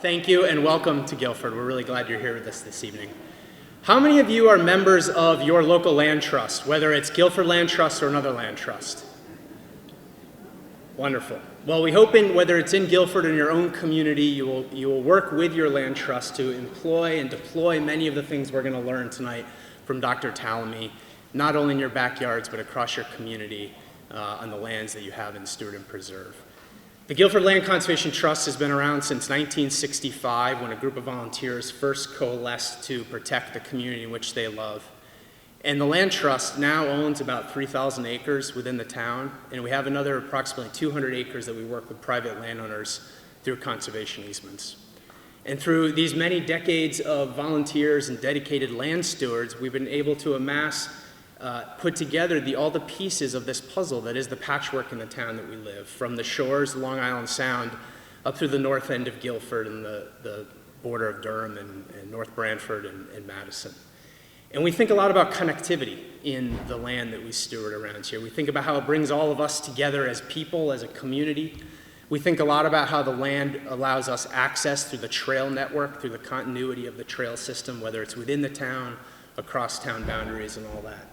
Thank you and welcome to Guilford. We're really glad you're here with us this evening. How many of you are members of your local land trust, whether it's Guilford Land Trust or another land trust? Wonderful. Well, we hope whether it's in Guilford or in your own community, you will work with your land trust to employ and deploy many of the things we're going to learn tonight from Dr. Tallamy, not only in your backyards, but across your community on the lands that you have in Steward and Preserve. The Guilford Land Conservation Trust has been around since 1965 when a group of volunteers first coalesced to protect the community in which they love. And the Land Trust now owns about 3,000 acres within the town, and we have another approximately 200 acres that we work with private landowners through conservation easements. And through these many decades of volunteers and dedicated land stewards, we've been able to amass put together all the pieces of this puzzle that is the patchwork in the town that we live, from the shores of Long Island Sound up through the north end of Guilford and the border of Durham and North Branford and Madison. And we think a lot about connectivity in the land that we steward around here. We think about how it brings all of us together as people, as a community. We think a lot about how the land allows us access through the trail network, through the continuity of the trail system, whether it's within the town, across town boundaries, and all that.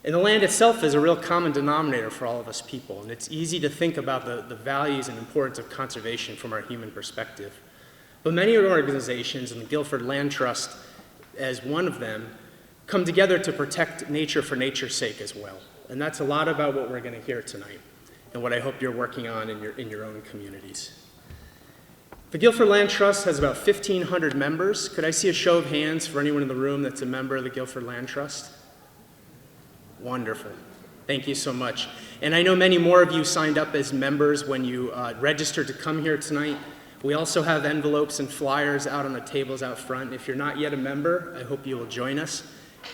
And the land itself is a real common denominator for all of us people, and it's easy to think about the values and importance of conservation from our human perspective. But many organizations, and the Guilford Land Trust as one of them, come together to protect nature for nature's sake as well. And that's a lot about what we're going to hear tonight, and what I hope you're working on in your own communities. The Guilford Land Trust has about 1,500 members. Could I see a show of hands for anyone in the room that's a member of the Guilford Land Trust? Wonderful. Thank you so much. And I know many more of you signed up as members when you registered to come here tonight. We also have envelopes and flyers out on the tables out front. If you're not yet a member, I hope you will join us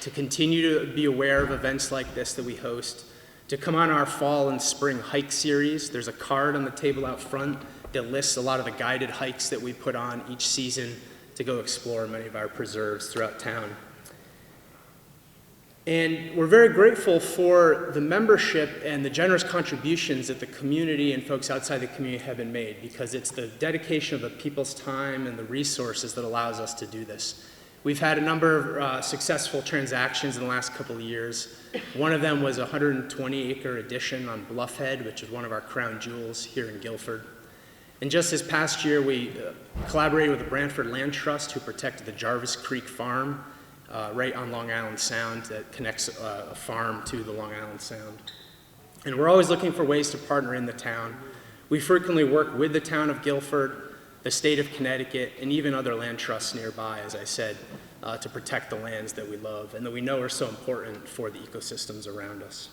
to continue to be aware of events like this that we host, to come on our fall and spring hike series. There's a card on the table out front that lists a lot of the guided hikes that we put on each season to go explore many of our preserves throughout town. And we're very grateful for the membership and the generous contributions that the community and folks outside the community have been made, because it's the dedication of the people's time and the resources that allows us to do this. We've had a number of successful transactions in the last couple of years. One of them was a 120-acre addition on Bluffhead, which is one of our crown jewels here in Guilford. And just this past year, we collaborated with the Branford Land Trust, who protected the Jarvis Creek Farm, right on Long Island Sound, that connects a farm to the Long Island Sound. And we're always looking for ways to partner in the town. We frequently work with the town of Guilford, the state of Connecticut, and even other land trusts nearby, as I said, to protect the lands that we love and that we know are so important for the ecosystems around us.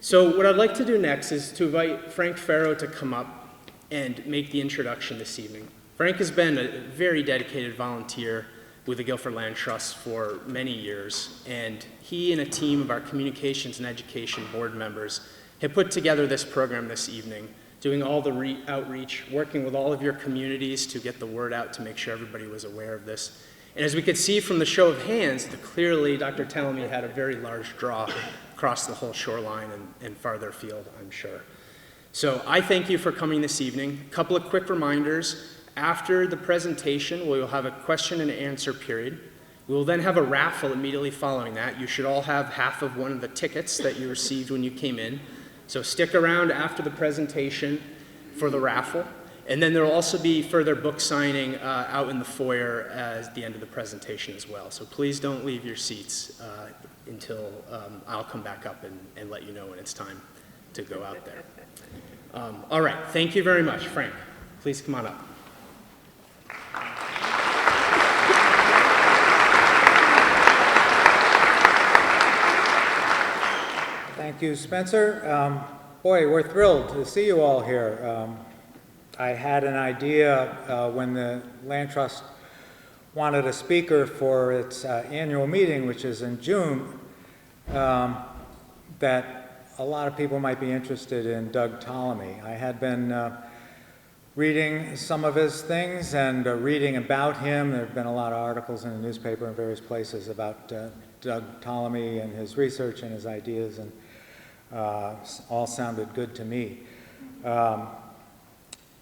So what I'd like to do next is to invite Frank Farrow to come up and make the introduction this evening. Frank has been a very dedicated volunteer with the Guilford Land Trust for many years, and he and a team of our communications and education board members have put together this program this evening, doing all the outreach, working with all of your communities to get the word out to make sure everybody was aware of this. And as we could see from the show of hands, clearly Dr. Tallamy had a very large draw across the whole shoreline and farther afield, I'm sure. So I thank you for coming this evening. A couple of quick reminders. After the presentation, we will have a question and answer period. We will then have a raffle immediately following that. You should all have half of one of the tickets that you received when you came in. So stick around after the presentation for the raffle. And then there will also be further book signing out in the foyer at the end of the presentation as well. So please don't leave your seats until I'll come back up and let you know when it's time to go out there. All right, thank you very much. Frank, please come on up. Thank you, Spencer. Boy, we're thrilled to see you all here. I had an idea when the Land Trust wanted a speaker for its annual meeting, which is in June, that a lot of people might be interested in Doug Tallamy. I had been reading some of his things and reading about him. There have been a lot of articles in the newspaper and various places about Doug Tallamy and his research and his ideas, and all sounded good to me.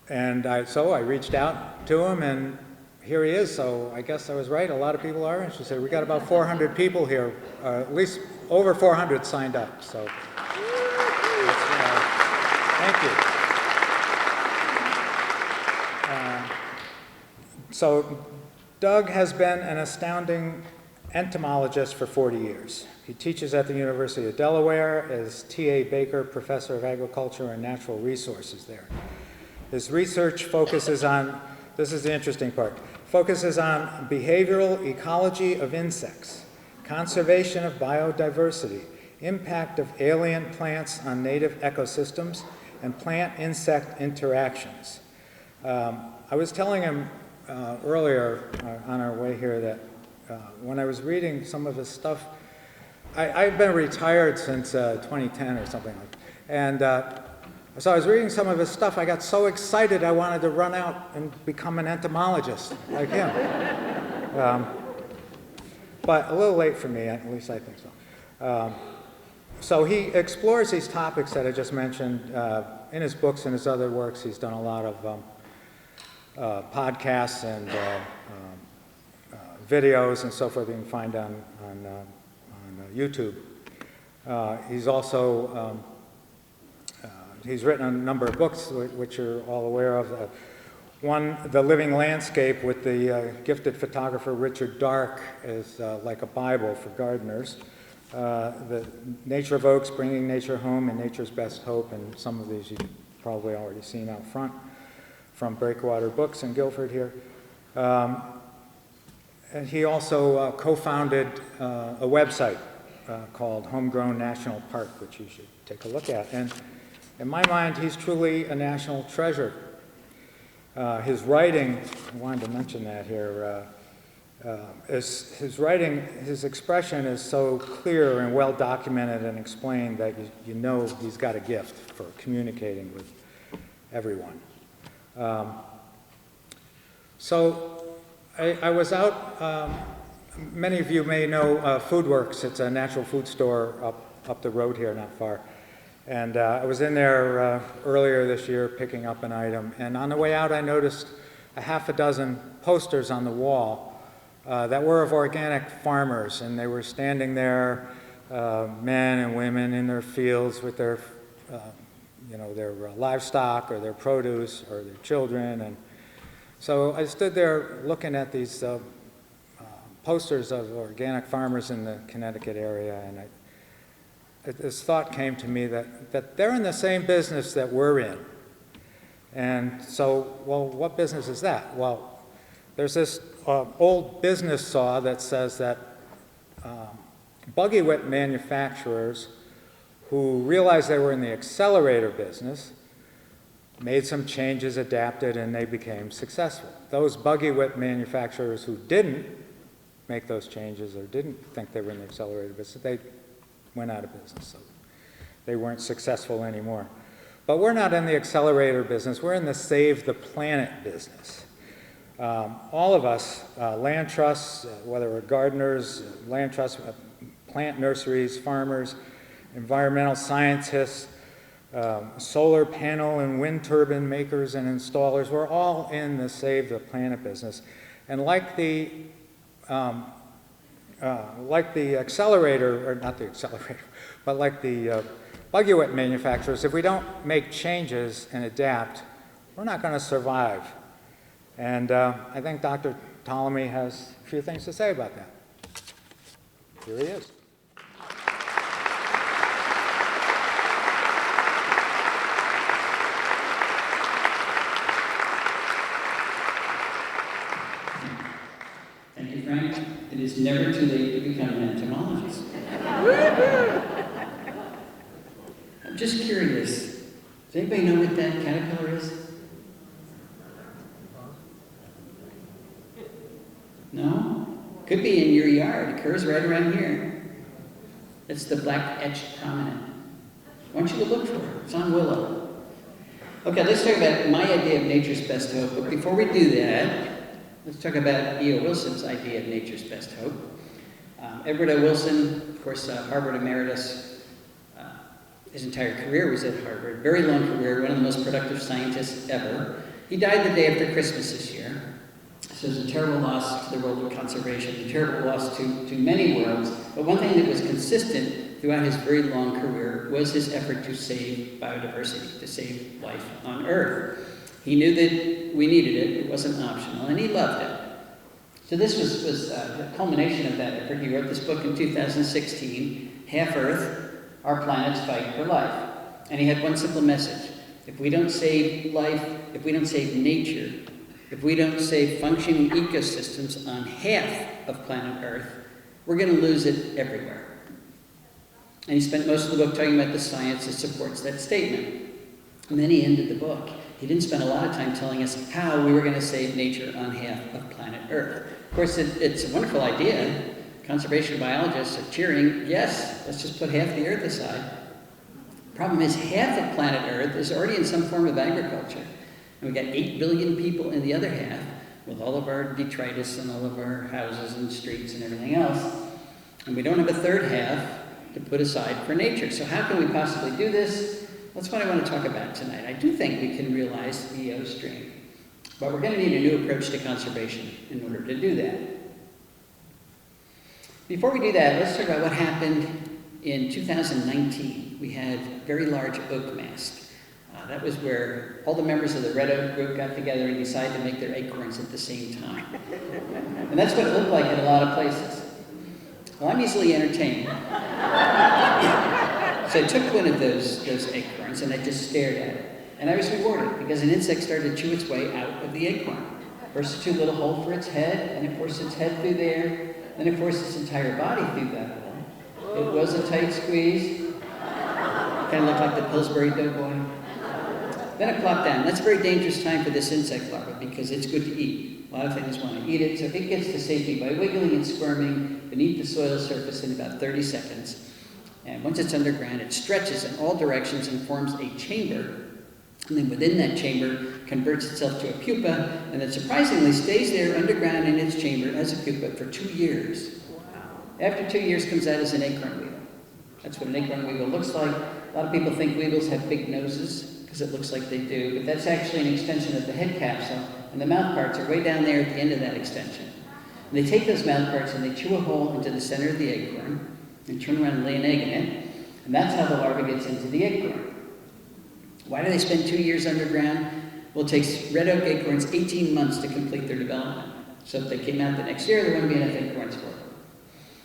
So I reached out to him, and here he is. So I guess I was right. A lot of people are interested. We got about 400 people here, at least over 400 signed up. So thank you. So Doug has been an astounding entomologist for 40 years. He teaches at the University of Delaware as T.A. Baker Professor of Agriculture and Natural Resources there. His research focuses on, this is the interesting part, focuses on behavioral ecology of insects, conservation of biodiversity, impact of alien plants on native ecosystems, and plant-insect interactions. I was telling him earlier on our way here that when I was reading some of his stuff, I've been retired since 2010 or something like that. And so I was reading some of his stuff. I got so excited I wanted to run out and become an entomologist like him. But a little late for me, at least I think so. So he explores these topics that I just mentioned in his books and his other works. He's done a lot of podcasts and videos and so forth you can find on YouTube. He's also he's written a number of books which you're all aware of. One, The Living Landscape, with the gifted photographer Richard Dark, is like a Bible for gardeners. The Nature of Oaks, Bringing Nature Home, and Nature's Best Hope, and some of these you've probably already seen out front from Breakwater Books in Guilford here. And he also co-founded a website called Homegrown National Park, which you should take a look at. And in my mind, he's truly a national treasure. His writing, I wanted to mention that here, his writing, his expression is so clear and well documented and explained that you know he's got a gift for communicating with everyone. So I was out, many of you may know Foodworks. It's a natural food store up the road here, not far. And I was in there earlier this year picking up an item. And on the way out, I noticed a half a dozen posters on the wall that were of organic farmers. And they were standing there, men and women in their fields with their, their livestock or their produce or their children. And so I stood there looking at these posters of organic farmers in the Connecticut area, and this thought came to me that they're in the same business that we're in. And so, well, what business is that? Well, there's this old business saw that says that buggy whip manufacturers who realized they were in the accelerator business made some changes, adapted, and they became successful. Those buggy whip manufacturers who didn't make those changes or didn't think they were in the accelerator business, they went out of business. So they weren't successful anymore. But we're not in the accelerator business. We're in the save the planet business. All of us, land trusts, whether we're gardeners, land trusts, plant nurseries, farmers, environmental scientists, solar panel and wind turbine makers and installers, we're all in the save the planet business. And like the accelerator, or not the accelerator, but like the buggy whip manufacturers, if we don't make changes and adapt, we're not going to survive. And I think Dr. Tallamy has a few things to say about that. Here he is. Thank you, Frank. It is never too late to become an entomologist. I'm just curious. Does anybody know what that caterpillar is? No? Could be in your yard. It occurs right around here. It's the black etched prominent. I want you to look for it. It's on willow. Okay, let's talk about my idea of nature's best hope. But before we do that, let's talk about E.O. Wilson's idea of nature's best hope. Edward O. Wilson, of course, Harvard emeritus. His entire career was at Harvard. Very long career, one of the most productive scientists ever. He died the day after Christmas this year. So it was a terrible loss to the world of conservation, a terrible loss to many worlds. But one thing that was consistent throughout his very long career was his effort to save biodiversity, to save life on Earth. He knew that we needed it, it wasn't optional, and he loved it. So this was the culmination of that effort. He wrote this book in 2016, Half Earth, Our Planet's Fight for Life. And he had one simple message. If we don't save life, if we don't save nature, if we don't save functioning ecosystems on half of planet Earth, we're going to lose it everywhere. And he spent most of the book talking about the science that supports that statement. And then he ended the book. He didn't spend a lot of time telling us how we were going to save nature on half of planet Earth. Of course, it's a wonderful idea. Conservation biologists are cheering, yes, let's just put half the Earth aside. Problem is, half of planet Earth is already in some form of agriculture. And we've got 8 billion people in the other half, with all of our detritus and all of our houses and streets and everything else. And we don't have a third half to put aside for nature. So how can we possibly do this? That's what I want to talk about tonight. I do think we can realize the EO stream. But we're going to need a new approach to conservation in order to do that. Before we do that, let's talk about what happened in 2019. We had a very large oak mast. That was where all the members of the Red Oak group got together and decided to make their acorns at the same time. And that's what it looked like in a lot of places. Well, I'm easily entertained. So I took one of those acorns and I just stared at it. And I was rewarded because an insect started to chew its way out of the acorn. First it chewed a little hole for its head, and it forced its head through there, then it forced its entire body through that hole. It was a tight squeeze. Kind of looked like the Pillsbury Doughboy. Then it plopped down. That's a very dangerous time for this insect larva because it's good to eat. A lot of things want to eat it, so it gets to safety by wiggling and squirming beneath the soil surface in about 30 seconds. And once it's underground, it stretches in all directions and forms a chamber. And then within that chamber, converts itself to a pupa, and then surprisingly stays there underground in its chamber as a pupa for 2 years. After 2 years, comes out as an acorn weevil. That's what an acorn weevil looks like. A lot of people think weevils have big noses, because it looks like they do, but that's actually an extension of the head capsule, and the mouth parts are way down there at the end of that extension. And they take those mouth parts and they chew a hole into the center of the acorn, and turn around and lay an egg in it, and that's how the larva gets into the acorn. Why do they spend 2 years underground? Well, it takes red oak acorns 18 months to complete their development. So if they came out the next year, there wouldn't be enough acorns for them.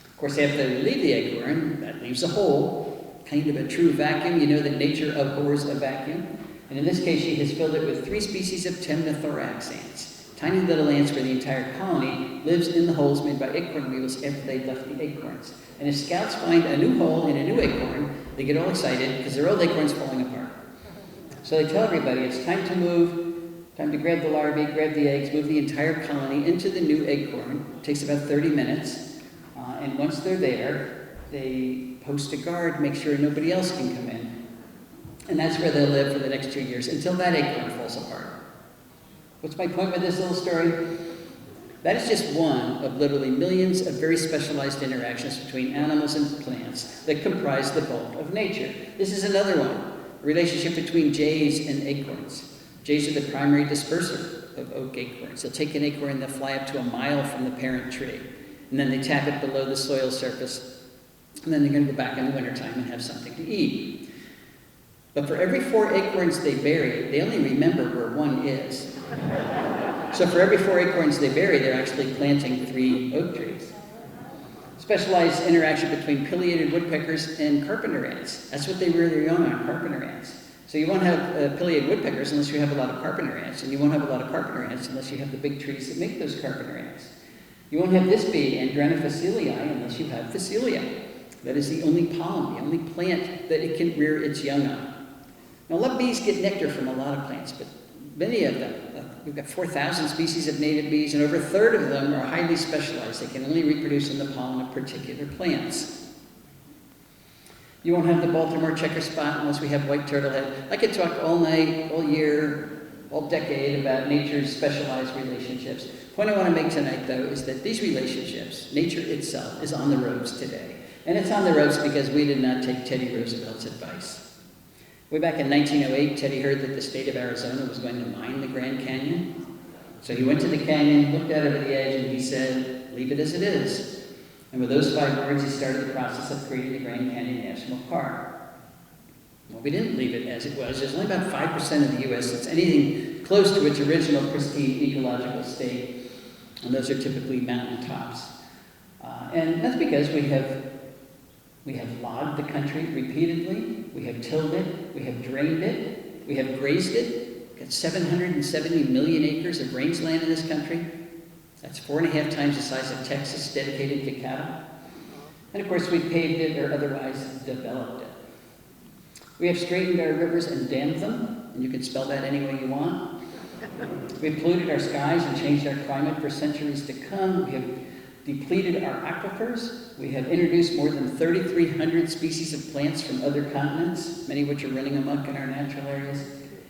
Of course, after they leave the acorn, that leaves a hole, kind of a true vacuum. You know that nature abhors a vacuum. And in this case, she has filled it with 3 species of temnothorax ants, tiny little ants where the entire colony lives in the holes made by acorn weevils after they've left the acorns. And if scouts find a new hole in a new acorn, they get all excited because their old acorn's falling apart. So they tell everybody it's time to move, time to grab the larvae, grab the eggs, move the entire colony into the new acorn. It takes about 30 minutes. And once they're there, they post a guard, make sure nobody else can come in. And that's where they'll live for the next 2 years, until that acorn falls apart. What's my point with this little story? That is just one of literally millions of very specialized interactions between animals and plants that comprise the bulk of nature. This is another one. A relationship between jays and acorns. Jays are the primary disperser of oak acorns. They'll take an acorn and they'll fly up to a mile from the parent tree. And then they tap it below the soil surface. And then they're going to go back in the wintertime and have something to eat. But for every 4 acorns they bury, they only remember where one is. So for every 4 acorns they bury, they're actually planting 3 oak trees. Specialized interaction between pileated woodpeckers and carpenter ants. That's what they rear their young on, carpenter ants. So you won't have pileated woodpeckers unless you have a lot of carpenter ants, and you won't have a lot of carpenter ants unless you have the big trees that make those carpenter ants. You won't have this bee, Andrena facilii, unless you have Facilia. That is the only pollen, the only plant that it can rear its young on. Now, a lot of bees get nectar from a lot of plants, but many of them, we've got 4,000 species of native bees, and over a third of them are highly specialized. They can only reproduce in the pollen of particular plants. You won't have the Baltimore checker spot unless we have white turtlehead. I could talk all night, all year, all decade about nature's specialized relationships. The point I want to make tonight, though, is that these relationships, nature itself, is on the ropes today. And it's on the ropes because we did not take Teddy Roosevelt's advice. Way back in 1908, Teddy heard that the state of Arizona was going to mine the Grand Canyon. So he went to the canyon, looked out over the edge, and he said, "Leave it as it is." And with those 5 words, he started the process of creating the Grand Canyon National Park. Well, we didn't leave it as it was. There's only about 5% of the U.S. that's anything close to its original pristine ecological state, and those are typically mountain tops. And that's because we have logged the country repeatedly, we have tilled it, we have drained it, we have grazed it. We've got 770 million acres of rangeland in this country. That's 4.5 times the size of Texas dedicated to cattle. And of course, we've paved it or otherwise developed it. We have straightened our rivers and dammed them, and you can spell that any way you want. We've polluted our skies and changed our climate for centuries to come. We have depleted our aquifers. We have introduced more than 3,300 species of plants from other continents, many of which are running amok in our natural areas.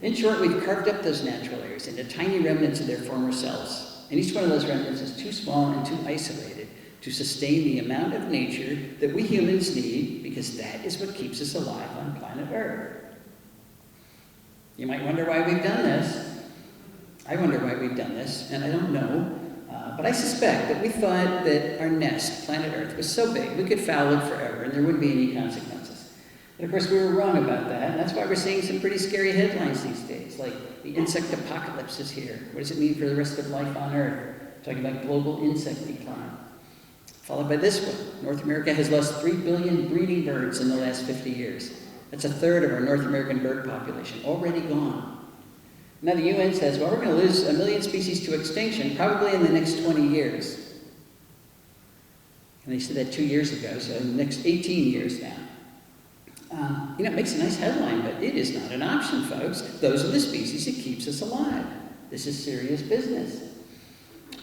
In short, we've carved up those natural areas into tiny remnants of their former selves. And each one of those remnants is too small and too isolated to sustain the amount of nature that we humans need, because that is what keeps us alive on planet Earth. You might wonder why we've done this. I wonder why we've done this, and I don't know. But I suspect that we thought that our nest, planet Earth, was so big we could foul it forever and there wouldn't be any consequences. And of course we were wrong about that, and that's why we're seeing some pretty scary headlines these days, like the insect apocalypse is here. What does it mean for the rest of life on Earth? Talking about global insect decline. Followed by this one. North America has lost 3 billion breeding birds in the last 50 years. That's 1/3 of our North American bird population, already gone. Now the UN says, well, we're going to lose 1 million species to extinction, probably in the next 20 years. And they said that 2 years ago, so in the next 18 years now. It makes a nice headline, but it is not an option, folks. Those are the species that keeps us alive. This is serious business.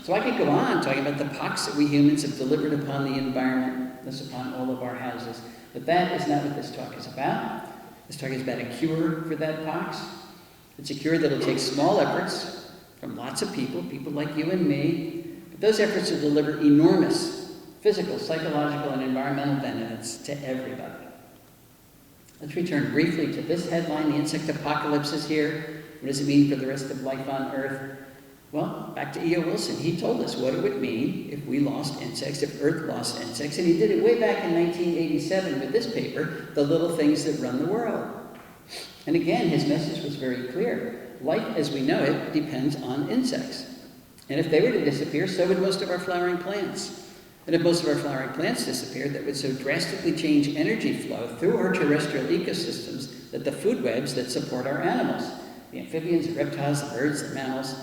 So I could go on talking about the pox that we humans have delivered upon the environment, thus upon all of our houses. But that is not what this talk is about. This talk is about a cure for that pox. It's a cure that will take small efforts from lots of people like you and me, but those efforts will deliver enormous physical, psychological, and environmental benefits to everybody. Let's return briefly to this headline, the insect apocalypse is here. What does it mean for the rest of life on Earth? Well, back to E.O. Wilson. He told us what it would mean if we lost insects, if Earth lost insects, and he did it way back in 1987 with this paper, The Little Things That Run the World. And again, his message was very clear. Life as we know it depends on insects. And if they were to disappear, so would most of our flowering plants. And if most of our flowering plants disappeared, that would so drastically change energy flow through our terrestrial ecosystems that the food webs that support our animals, the amphibians, the reptiles, the birds, the mammals,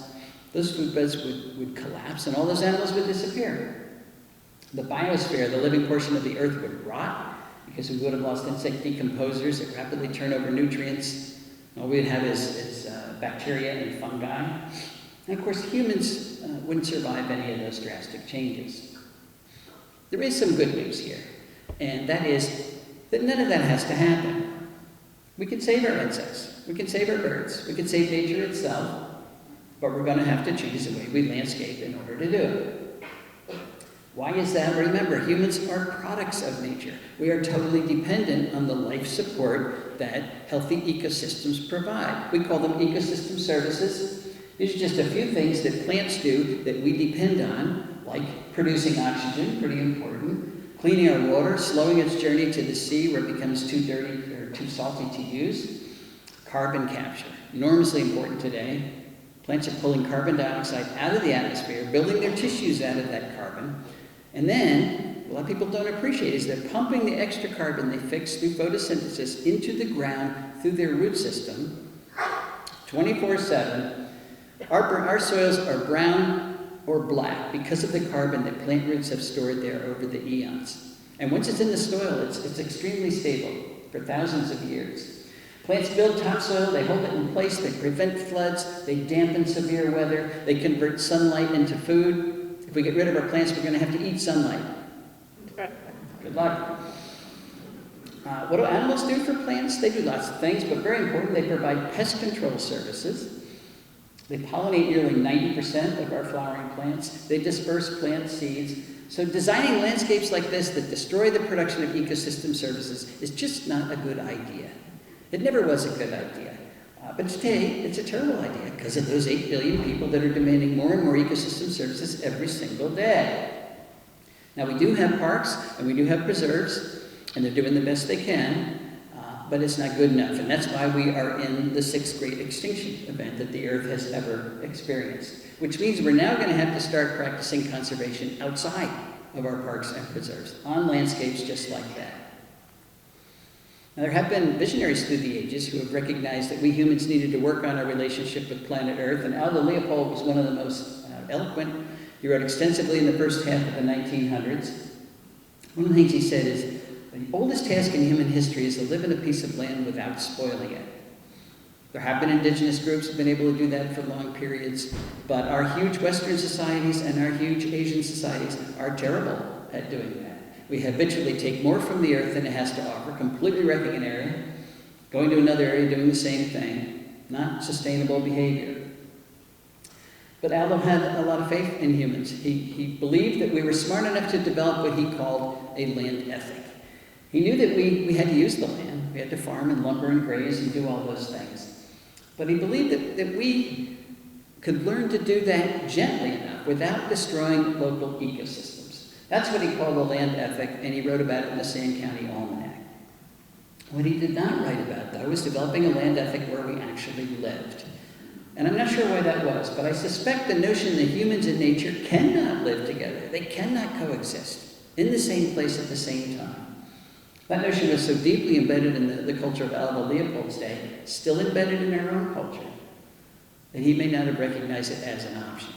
those food webs would collapse and all those animals would disappear. The biosphere, the living portion of the Earth, would rot, because we would have lost insect decomposers that rapidly turn over nutrients. All we'd have is bacteria and fungi. And of course, humans wouldn't survive any of those drastic changes. There is some good news here, and that is that none of that has to happen. We can save our insects, we can save our birds, we can save nature itself, but we're going to have to change the way we landscape in order to do it. Why is that? Remember, humans are products of nature. We are totally dependent on the life support that healthy ecosystems provide. We call them ecosystem services. These are just a few things that plants do that we depend on, like producing oxygen, pretty important, cleaning our water, slowing its journey to the sea where it becomes too dirty or too salty to use, carbon capture, enormously important today. Plants are pulling carbon dioxide out of the atmosphere, building their tissues out of that carbon. And then, what a lot of people don't appreciate is they're pumping the extra carbon they fix through photosynthesis into the ground through their root system 24/7. Our soils are brown or black because of the carbon that plant roots have stored there over the eons. And once it's in the soil, it's extremely stable for thousands of years. Plants build topsoil, they hold it in place, they prevent floods, they dampen severe weather, they convert sunlight into food. If we get rid of our plants, we're going to have to eat sunlight. Good luck. What do animals do for plants? They do lots of things, but very important, they provide pest control services. They pollinate nearly 90% of our flowering plants. They disperse plant seeds. So designing landscapes like this that destroy the production of ecosystem services is just not a good idea. It never was a good idea. But today, it's a terrible idea because of those 8 billion people that are demanding more and more ecosystem services every single day. Now, we do have parks and we do have preserves, and they're doing the best they can, but it's not good enough. And that's why we are in the 6th great extinction event that the Earth has ever experienced, which means we're now going to have to start practicing conservation outside of our parks and preserves, on landscapes just like that. Now, there have been visionaries through the ages who have recognized that we humans needed to work on our relationship with planet Earth, and Aldo Leopold was one of the most eloquent. He wrote extensively in the first half of the 1900s. One of the things he said is, the oldest task in human history is to live in a piece of land without spoiling it. There have been indigenous groups who have been able to do that for long periods, but our huge Western societies and our huge Asian societies are terrible at doing that. We habitually take more from the earth than it has to offer, completely wrecking an area, going to another area, doing the same thing. Not sustainable behavior. But Aldo had a lot of faith in humans. He believed that we were smart enough to develop what he called a land ethic. He knew that we had to use the land. We had to farm and lumber and graze and do all those things. But he believed that we could learn to do that gently enough without destroying local ecosystems. That's what he called the land ethic, and he wrote about it in the Sand County Almanac. What he did not write about, though, was developing a land ethic where we actually lived. And I'm not sure why that was, but I suspect the notion that humans and nature cannot live together, they cannot coexist in the same place at the same time. That notion was so deeply embedded in the culture of Aldo Leopold's day, still embedded in our own culture, that he may not have recognized it as an option.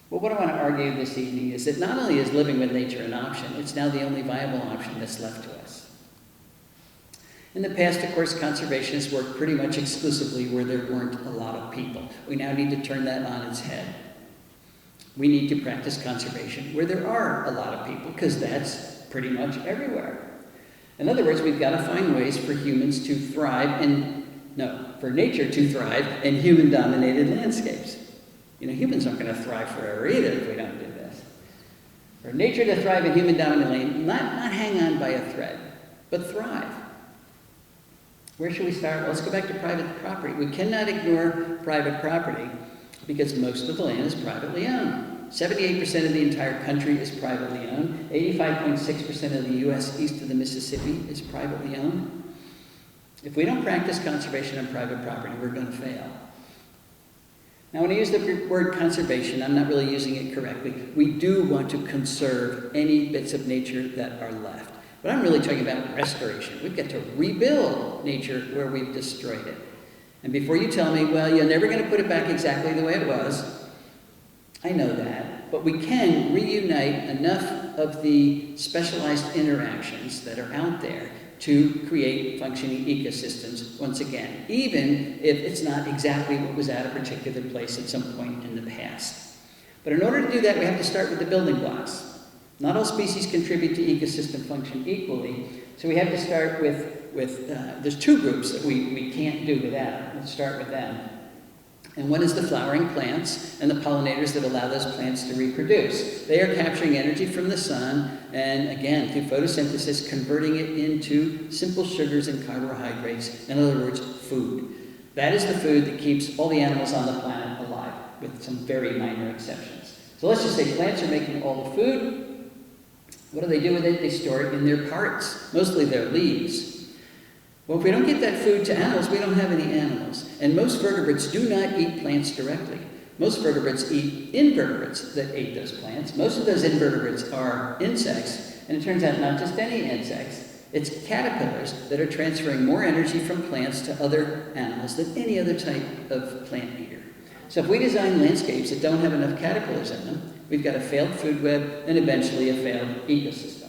Well, what I want to argue this evening is that not only is living with nature an option, it's now the only viable option that's left to us. In the past, of course, conservationists worked pretty much exclusively where there weren't a lot of people. We now need to turn that on its head. We need to practice conservation where there are a lot of people, because that's pretty much everywhere. In other words, we've got to find ways for humans to thrive for nature to thrive in human-dominated landscapes. You know, humans aren't going to thrive forever either if we don't do this. For nature to thrive in human-dominated landscapes, not hang on by a thread, but thrive. Where should we start? Well, let's go back to private property. We cannot ignore private property because most of the land is privately owned. 78% of the entire country is privately owned. 85.6% of the U.S. east of the Mississippi is privately owned. If we don't practice conservation on private property, we're going to fail. Now, when I use the word conservation, I'm not really using it correctly. We do want to conserve any bits of nature that are left. But I'm really talking about restoration. We've got to rebuild nature where we've destroyed it. And before you tell me, well, you're never going to put it back exactly the way it was, I know that. But we can reunite enough of the specialized interactions that are out there to create functioning ecosystems once again, even if it's not exactly what was at a particular place at some point in the past. But in order to do that, we have to start with the building blocks. Not all species contribute to ecosystem function equally, so we have to start with there's two groups that we can't do without. Let's start with them. And one is the flowering plants and the pollinators that allow those plants to reproduce. They are capturing energy from the sun and, again, through photosynthesis, converting it into simple sugars and carbohydrates, in other words, food. That is the food that keeps all the animals on the planet alive, with some very minor exceptions. So let's just say plants are making all the food. What do they do with it? They store it in their parts, mostly their leaves. Well, if we don't get that food to animals, we don't have any animals. And most vertebrates do not eat plants directly. Most vertebrates eat invertebrates that ate those plants. Most of those invertebrates are insects, and it turns out not just any insects, it's caterpillars that are transferring more energy from plants to other animals than any other type of plant eater. So if we design landscapes that don't have enough caterpillars in them, we've got a failed food web and eventually a failed ecosystem.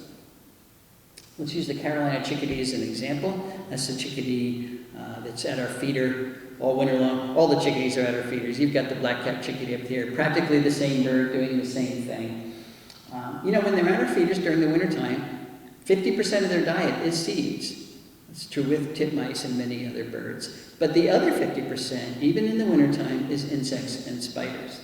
Let's use the Carolina chickadee as an example. That's the chickadee that's at our feeder all winter long. All the chickadees are at our feeders. You've got the black-capped chickadee up here, practically the same bird doing the same thing. When they're at our feeders during the wintertime, 50% of their diet is seeds. It's true with titmice and many other birds. But the other 50%, even in the wintertime, is insects and spiders.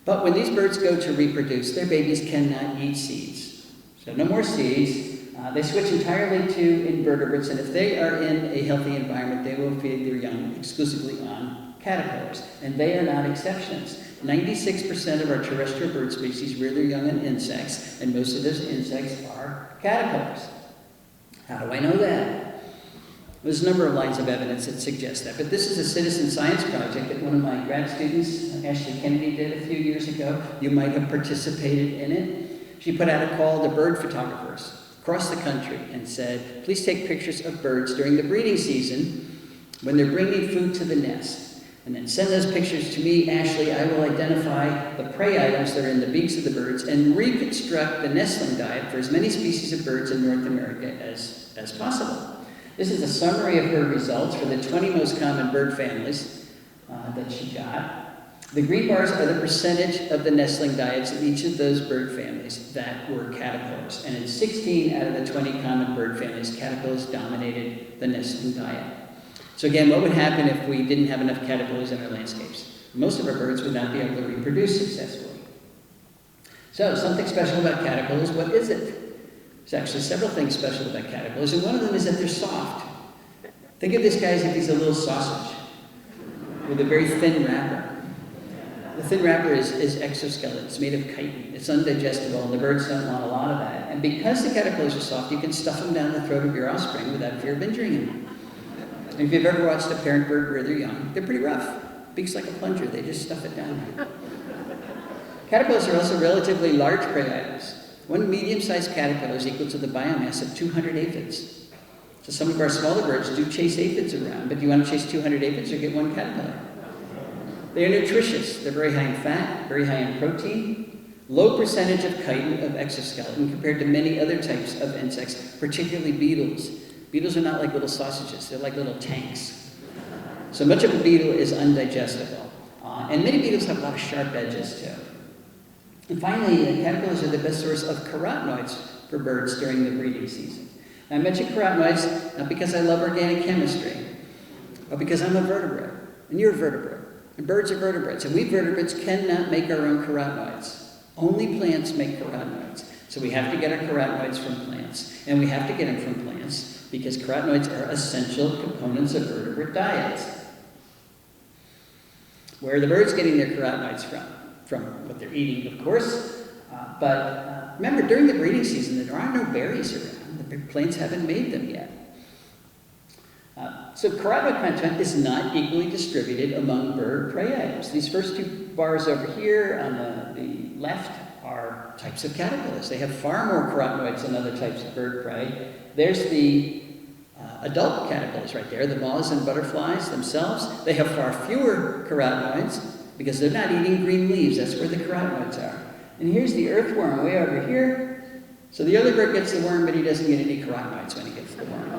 But when these birds go to reproduce, their babies cannot eat seeds. So no more seeds. They switch entirely to invertebrates, and if they are in a healthy environment, they will feed their young exclusively on caterpillars, and they are not exceptions. 96% of our terrestrial bird species rear their young on insects, and most of those insects are caterpillars. How do I know that? There's a number of lines of evidence that suggest that, but this is a citizen science project that one of my grad students, Ashley Kennedy, did a few years ago. You might have participated in it. She put out a call to bird photographers across the country and said, please take pictures of birds during the breeding season when they're bringing food to the nest. And then send those pictures to me, Ashley. I will identify the prey items that are in the beaks of the birds and reconstruct the nestling diet for as many species of birds in North America as possible. This is a summary of her results for the 20 most common bird families that she got. The green bars are the percentage of the nestling diets in each of those bird families that were caterpillars. And in 16 out of the 20 common bird families, caterpillars dominated the nestling diet. So again, what would happen if we didn't have enough caterpillars in our landscapes? Most of our birds would not be able to reproduce successfully. So, something special about caterpillars, what is it? There's actually several things special about caterpillars, and one of them is that they're soft. Think of this guy as if he's a little sausage with a very thin wrapper. The thin wrapper is exoskeleton. It's made of chitin. It's undigestible, and the birds don't want a lot of that. And because the caterpillars are soft, you can stuff them down the throat of your offspring without fear of injuring them. And if you've ever watched a parent bird rear their young, they're pretty rough. Beaks like a plunger. They just stuff it down. Caterpillars are also relatively large prey items. One medium-sized caterpillar is equal to the biomass of 200 aphids. So some of our smaller birds do chase aphids around, but do you want to chase 200 aphids or get one caterpillar? They are nutritious. They're very high in fat, very high in protein, low percentage of chitin of exoskeleton compared to many other types of insects, particularly beetles. Beetles are not like little sausages. They're like little tanks. So much of a beetle is undigestible. And many beetles have a lot of sharp edges, too. And finally, caterpillars are the best source of carotenoids for birds during the breeding season. Now, I mention carotenoids not because I love organic chemistry, but because I'm a vertebrate, and you're a vertebrate, and birds are vertebrates, and we vertebrates cannot make our own carotenoids. Only plants make carotenoids. So we have to get our carotenoids from plants, and we have to get them from plants because carotenoids are essential components of vertebrate diets. Where are the birds getting their carotenoids from? From what they're eating, of course. But remember, during the breeding season, there are no berries around. The plants haven't made them yet. So carotenoid content is not equally distributed among bird prey items. These first two bars over here on the left are types of caterpillars. They have far more carotenoids than other types of bird prey. There's the adult caterpillars right there, the moths and butterflies themselves. They have far fewer carotenoids because they're not eating green leaves. That's where the carotenoids are. And here's the earthworm way over here. So the other bird gets the worm, but he doesn't get any carotenoids when he gets the worm.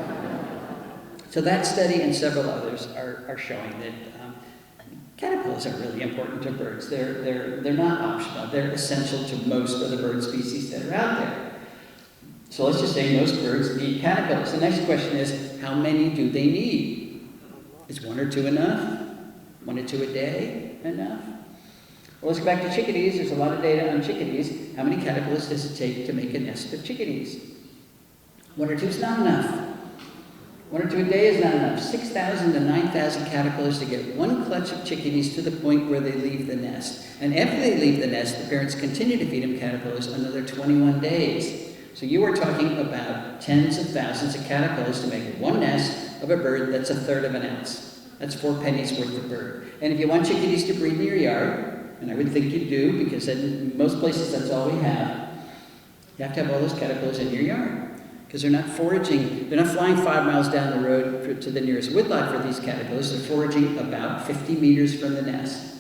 So that study and several others are showing that caterpillars are really important to birds. They're not optional. They're essential to most of the bird species that are out there. So let's just say most birds need caterpillars. The next question is, how many do they need? Is one or two enough? 1 or 2 a day enough? Well, let's go back to chickadees. There's a lot of data on chickadees. How many caterpillars does it take to make a nest of chickadees? 1 or 2 is not enough. 1 or 2 a day is not enough. 6,000 to 9,000 caterpillars to get one clutch of chickadees to the point where they leave the nest. And after they leave the nest, the parents continue to feed them caterpillars another 21 days. So you are talking about tens of thousands of caterpillars to make one nest of a bird that's 1/3 of an ounce. That's 4 pennies worth of bird. And if you want chickadees to breed in your yard, and I would think you do, because in most places that's all we have, you have to have all those caterpillars in your yard. Because they're not foraging, they're not flying 5 miles down the road to the nearest woodlot for these caterpillars. They're foraging about 50 meters from the nest.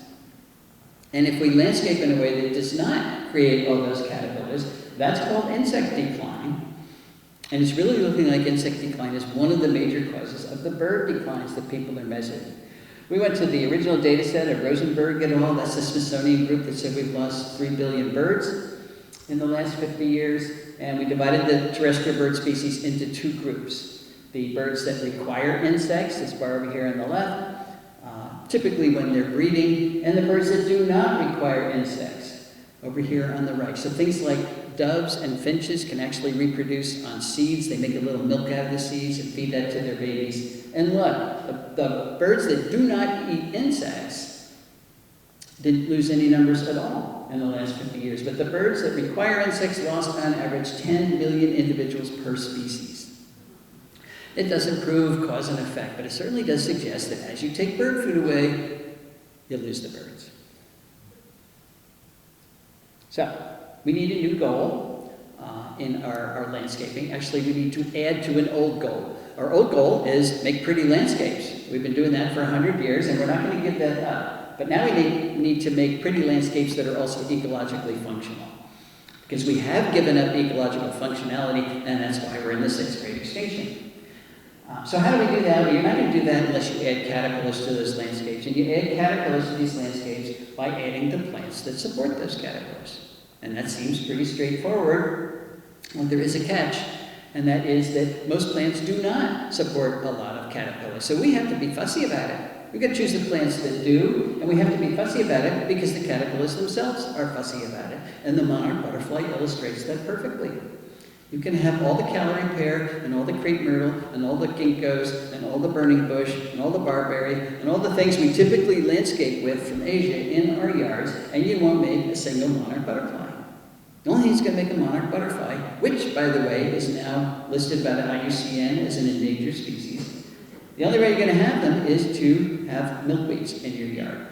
And if we landscape in a way that does not create all those caterpillars, that's called insect decline. And it's really looking like insect decline is one of the major causes of the bird declines that people are measuring. We went to the original data set of Rosenberg et al. That's the Smithsonian group that said we've lost 3 billion birds in the last 50 years. And we divided the terrestrial bird species into 2 groups. The birds that require insects, this bar over here on the left, typically when they're breeding, and the birds that do not require insects, over here on the right. So things like doves and finches can actually reproduce on seeds. They make a little milk out of the seeds and feed that to their babies. And look, the birds that do not eat insects didn't lose any numbers at all in the last 50 years. But the birds that require insects lost on average 10 million individuals per species. It doesn't prove cause and effect, but it certainly does suggest that as you take bird food away, you lose the birds. So, we need a new goal in our landscaping. Actually, we need to add to an old goal. Our old goal is make pretty landscapes. We've been doing that for 100 years, and we're not going to give that up. But now we need to make pretty landscapes that are also ecologically functional. Because we have given up ecological functionality, and that's why we're in the 6th grade extinction. So how do we do that? Well, you're not going to do that unless you add caterpillars to those landscapes. And you add caterpillars to these landscapes by adding the plants that support those caterpillars. And that seems pretty straightforward. Well, there is a catch, and that is that most plants do not support a lot of caterpillars. So we have to be fussy about it. We've got to choose the plants that do, and we have to be fussy about it because the caterpillars themselves are fussy about it. And the monarch butterfly illustrates that perfectly. You can have all the calorie pear, and all the crepe myrtle, and all the ginkgos, and all the burning bush, and all the barberry, and all the things we typically landscape with from Asia in our yards, and you won't make a single monarch butterfly. The only thing that's going to make a monarch butterfly, which, by the way, is now listed by the IUCN as an endangered species, the only way you're going to have them is to have milkweeds in your yard.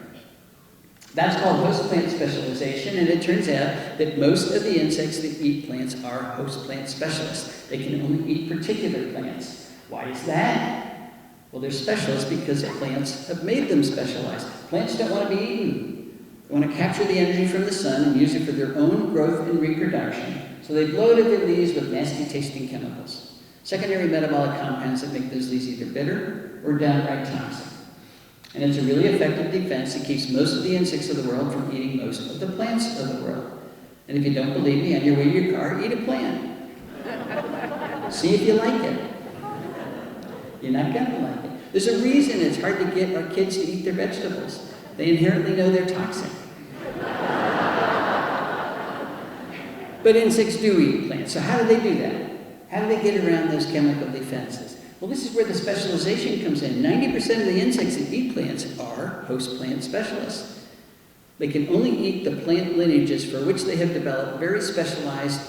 That's called host plant specialization, and it turns out that most of the insects that eat plants are host plant specialists. They can only eat particular plants. Why is that? Well, they're specialists because plants have made them specialized. Plants don't want to be eaten. They want to capture the energy from the sun and use it for their own growth and reproduction. So they blow it at their leaves with nasty-tasting chemicals. Secondary metabolic compounds that make those leaves either bitter or downright toxic. And it's a really effective defense that keeps most of the insects of the world from eating most of the plants of the world. And if you don't believe me, on your way to your car, eat a plant. See if you like it. You're not going to like it. There's a reason it's hard to get our kids to eat their vegetables. They inherently know they're toxic. But insects do eat plants. So how do they do that? How do they get around those chemical defenses? Well, this is where the specialization comes in. 90% of the insects that eat plants are host plant specialists. They can only eat the plant lineages for which they have developed very specialized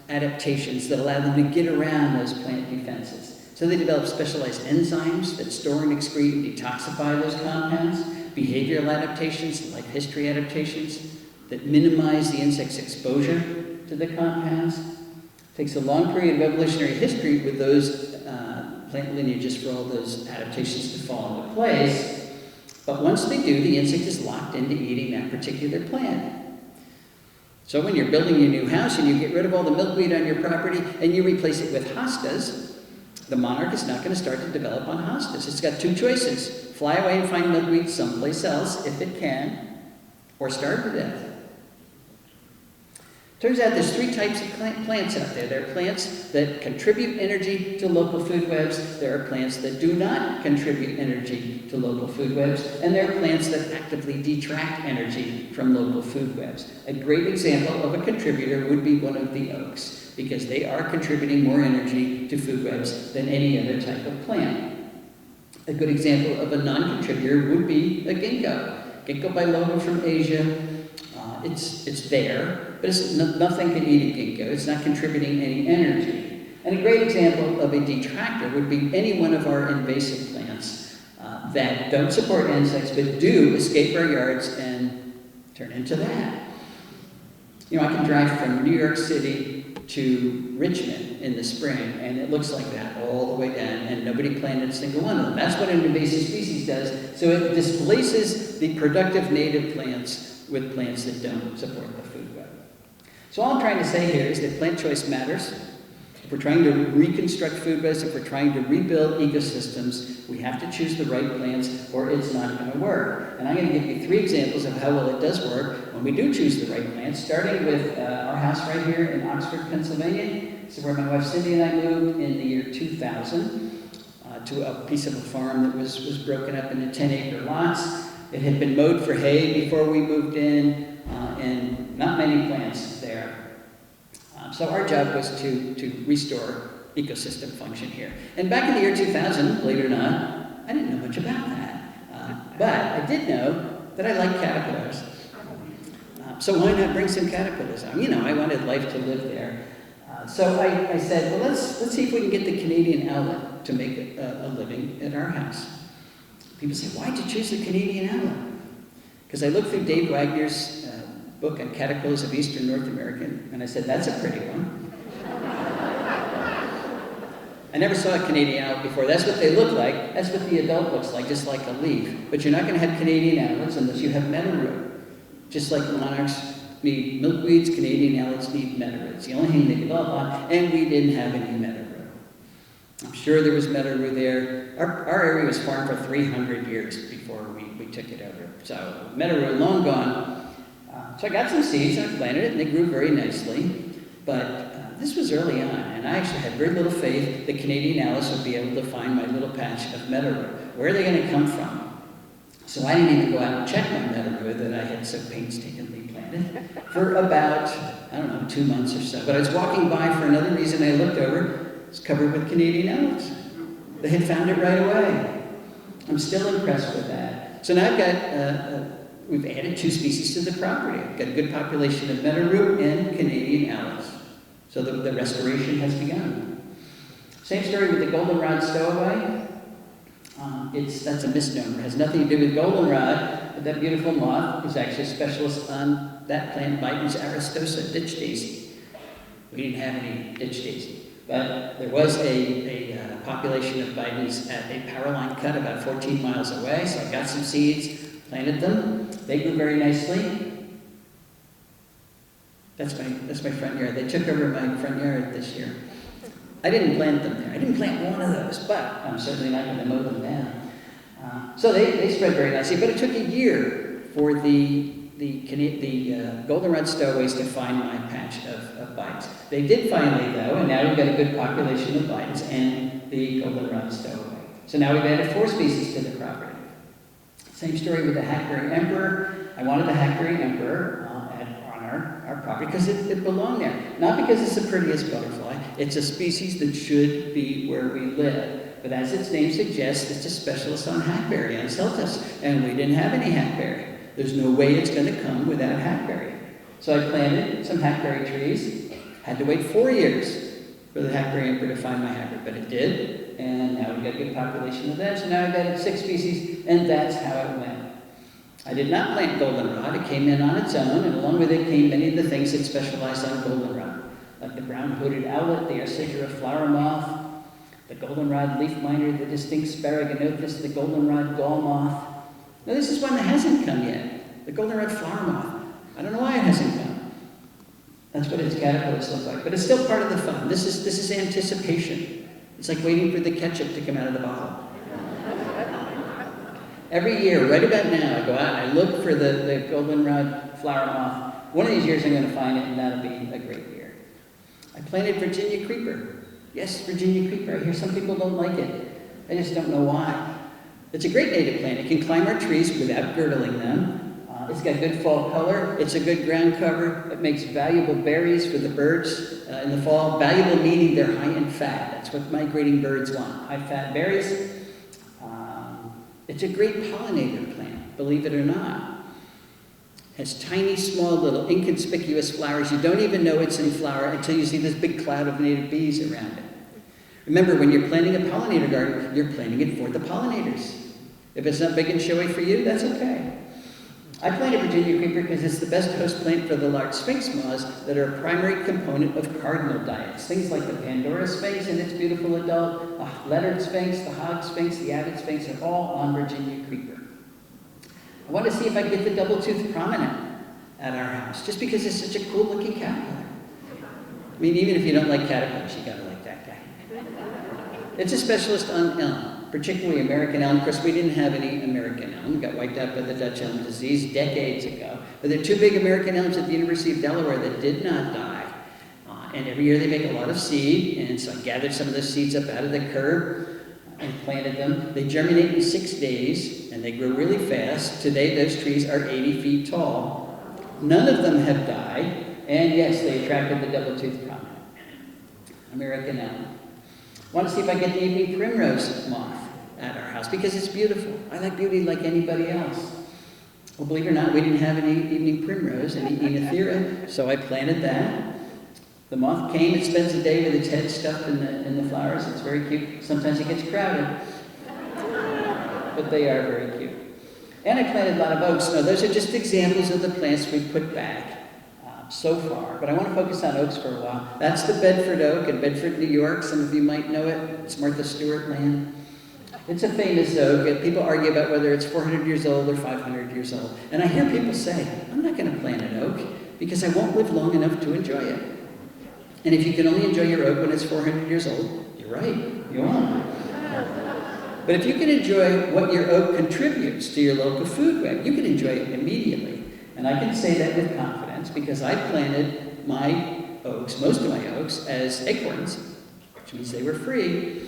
adaptations that allow them to get around those plant defenses. So they develop specialized enzymes that store and excrete and detoxify those compounds, behavioral adaptations, life history adaptations that minimize the insect's exposure to the compounds. It takes a long period of evolutionary history with those plant lineages for all those adaptations to fall into place. But once they do, the insect is locked into eating that particular plant. So when you're building your new house and you get rid of all the milkweed on your property and you replace it with hostas, the monarch is not going to start to develop on hostas. It's got two choices. Fly away and find milkweed someplace else if it can, or starve to death. Turns out there's 3 types of plants out there. There are plants that contribute energy to local food webs. There are plants that do not contribute energy to local food webs. And there are plants that actively detract energy from local food webs. A great example of a contributor would be one of the oaks, because they are contributing more energy to food webs than any other type of plant. A good example of a non-contributor would be a ginkgo. Ginkgo biloba from Asia. It's there, but nothing can eat a ginkgo. It's not contributing any energy. And a great example of a detractor would be any one of our invasive plants that don't support insects but do escape our yards and turn into that. You know, I can drive from New York City to Richmond in the spring, and it looks like that all the way down, and nobody planted a single one of them. That's what an invasive species does. So it displaces the productive native plants with plants that don't support the food web. So all I'm trying to say here is that plant choice matters. If we're trying to reconstruct food webs, if we're trying to rebuild ecosystems, we have to choose the right plants or it's not going to work. And I'm going to give you 3 examples of how well it does work when we do choose the right plants, starting with our house right here in Oxford, Pennsylvania. This is where my wife Cindy and I moved in the year 2000 to a piece of a farm that was broken up into 10-acre lots. It had been mowed for hay before we moved in, and not many plants there. So our job was to restore ecosystem function here. And back in the year 2000, believe it or not, I didn't know much about that. But I did know that I like caterpillars. So why not bring some caterpillars on? You know, I wanted life to live there. So I said, well, let's see if we can get the Canadian owlet to make a living at our house. People say, why'd you choose the Canadian owlet? Because I looked through Dave Wagner's book on caterpillars of Eastern North America, and I said, that's a pretty one. I never saw a Canadian owlet before. That's what they look like. That's what the adult looks like, just like a leaf. But you're not going to have Canadian owlets unless you have meadowroot. Just like monarchs need milkweeds, Canadian owlets need meadowroots. The only thing they develop on, and we didn't have any meadowroot. I'm sure there was meadowroot there. Our area was farmed for 300 years before we took it over. So meadowroot long gone. So I got some seeds, and I planted it, and they grew very nicely. But this was early on, and I actually had very little faith that Canadian owlets would be able to find my little patch of meadowroot. Where are they going to come from? So I didn't even go out and check my meadowroot that I had so painstakingly planted for about, I don't know, 2 months or so. But I was walking by for another reason. I looked over. It's covered with Canadian owlets. They had found it right away. I'm still impressed with that. So now I've got, we've added 2 species to the property. I've got a good population of meadowroot and Canadian owlets. So the restoration has begun. Same story with the goldenrod stowaway. That's a misnomer. It has nothing to do with goldenrod, but that beautiful moth is actually a specialist on that plant, Biden's aristosa, ditch daisy. We didn't have any ditch daisy, but there was a population of Biden's at a power line cut about 14 miles away, so I got some seeds, planted them. They grew very nicely. That's my front yard. They took over my front yard this year. I didn't plant them there. I didn't plant one of those, but I'm certainly not going to mow them down. So they spread very nicely, but it took a year for the goldenrod stowaways to find my patch of Bidens. They did finally, though, and now we've got a good population of Bidens and the goldenrod stowaway. So now we've added 4 species to the property. Same story with the hackberry emperor. I wanted the hackberry emperor on our property because it belonged there. Not because it's the prettiest butterfly. It's a species that should be where we live. But as its name suggests, it's a specialist on hackberry, on Celtis, and we didn't have any hackberry. There's no way it's going to come without hackberry. So I planted some hackberry trees. Had to wait 4 years for the hackberry emperor to find my hackberry, but it did, and now we've got a good population of them. So now I've got 6 species, and that's how it went. I did not plant goldenrod. It came in on its own, and along with it came many of the things that specialized on goldenrod, like the brown-hooded owlet, the Arcigera flower moth, the goldenrod leaf miner, the distinct Sparaginophis, the goldenrod gall moth. Now this is one that hasn't come yet, the goldenrod flower moth. I don't know why it hasn't come. That's what its caterpillars look like, but it's still part of the fun. This is anticipation. It's like waiting for the ketchup to come out of the bottle. Every year, right about now, I go out and I look for the goldenrod flower moth. One of these years I'm going to find it, and that'll be a great year. I planted Virginia creeper. Yes, Virginia creeper. I hear some people don't like it. I just don't know why. It's a great native plant. It can climb our trees without girdling them. It's got good fall color. It's a good ground cover. It makes valuable berries for the birds in the fall. Valuable meaning they're high in fat. That's what migrating birds want, high fat berries. It's a great pollinator plant, believe it or not. It has tiny, small, little, inconspicuous flowers. You don't even know it's in flower until you see this big cloud of native bees around it. Remember, when you're planting a pollinator garden, you're planting it for the pollinators. If it's not big and showy for you, that's okay. I planted Virginia creeper because it's the best host plant for the large sphinx moths that are a primary component of cardinal diets. Things like the Pandora sphinx and its beautiful adult, the lettered sphinx, the hog sphinx, the avid sphinx are all on Virginia creeper. I want to see if I can get the double-toothed prominent at our house, just because it's such a cool-looking caterpillar. I mean, even if you don't like caterpillars, you gotta like that guy. It's a specialist on elm, particularly American elm. Of course, we didn't have any American elm. We got wiped out by the Dutch elm disease decades ago. But there are 2 big American elms at the University of Delaware that did not die. And every year they make a lot of seed, and so I gathered some of the seeds up out of the curb and planted them. They germinate in 6 days, and they grow really fast. Today, those trees are 80 feet tall. None of them have died. And yes, they attracted the double-toothed prominent, American elm. Want to see if I get the evening primrose moth at our house because it's beautiful. I like beauty like anybody else. Well, believe it or not, we didn't have any evening primrose, any Enethera, so I planted that. The moth came, it spends the day with its head stuffed in the flowers. It's very cute. Sometimes it gets crowded, but they are very cute. And I planted a lot of oaks. Now, those are just examples of the plants we've put back so far, but I want to focus on oaks for a while. That's the Bedford oak in Bedford, New York. Some of you might know it. It's Martha Stewart land. It's a famous oak. People argue about whether it's 400 years old or 500 years old. And I hear people say, I'm not going to plant an oak because I won't live long enough to enjoy it. And if you can only enjoy your oak when it's 400 years old, you're right, you won't. But if you can enjoy what your oak contributes to your local food web, you can enjoy it immediately. And I can say that with confidence because I planted my oaks, most of my oaks, as acorns, which means they were free,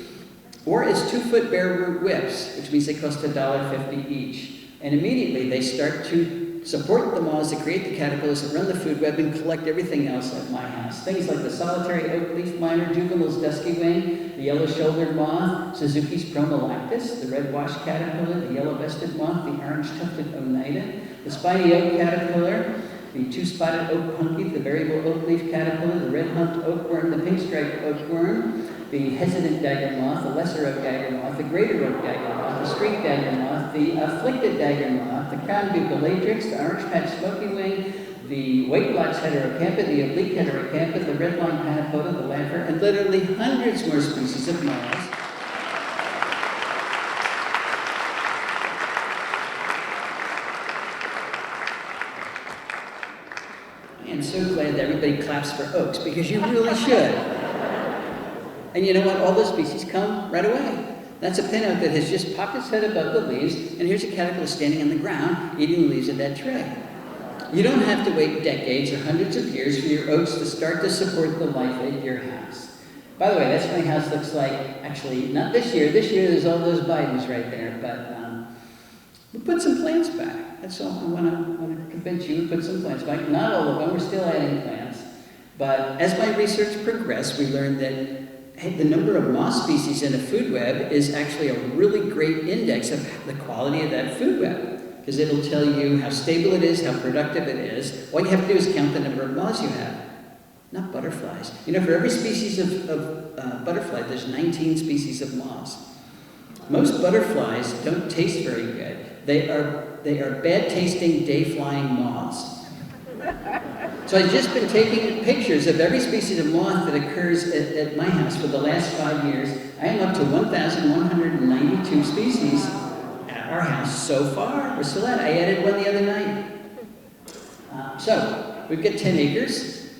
or as 2-foot bare root whips, which means they cost $1.50 each. And immediately they start to support the moths that create the caterpillars that run the food web and collect everything else at my house. Things like the solitary oak leaf miner, Juvenile's dusky wing, the yellow-shouldered moth, Suzuki's promolactus, the red-washed caterpillar, the yellow-vested moth, the orange-tufted oneida, the spiny oak caterpillar, the two-spotted oak punky, the variable oak leaf caterpillar, the red-humped oakworm, the pink-striped oakworm, the hesitant dagger moth, the lesser oak dagger moth, the greater oak dagger moth, the streaked dagger moth, the afflicted dagger moth, the crown bucolatrix, the orange-patched smoky wing, the white-blotched heterocampa, the oblique heterocampa, the red-line panapoda, the lamper, and literally hundreds more species of moths. I am so glad that everybody claps for oaks because you really should. And you know what? All those species come right away. That's a pin oak that has just popped its head above the leaves, and here's a caterpillar standing on the ground eating the leaves of that tray. You don't have to wait decades or hundreds of years for your oaks to start to support the life at your house. By the way, that's what my house looks like. Actually, not this year. This year there's all those Bidens right there, but we put some plants back. That's all. I want to convince you to put some plants back. Not all of them. We're still adding plants. But as my research progressed, we learned that the number of moth species in a food web is actually a really great index of the quality of that food web, because it'll tell you how stable it is, how productive it is. All you have to do is count the number of moths you have, not butterflies. You know, for every species of butterfly, there's 19 species of moths. Most butterflies don't taste very good. They are bad-tasting, day-flying moths. So I've just been taking pictures of every species of moth that occurs at my house for the last 5 years. I am up to 1,192 species at our house so far. We're still at it. I added one the other night. So we've got 10 acres.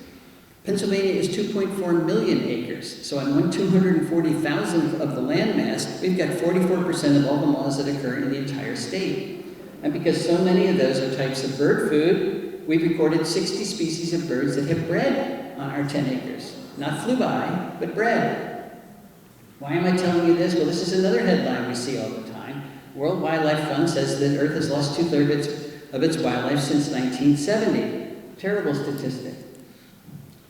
Pennsylvania is 2.4 million acres. So on 1/240,000th of the landmass, we've got 44% of all the moths that occur in the entire state. And because so many of those are types of bird food, we've recorded 60 species of birds that have bred on our 10 acres. Not flew by, but bred. Why am I telling you this? Well, this is another headline we see all the time. World Wildlife Fund says that Earth has lost 2/3 of its wildlife since 1970. Terrible statistic.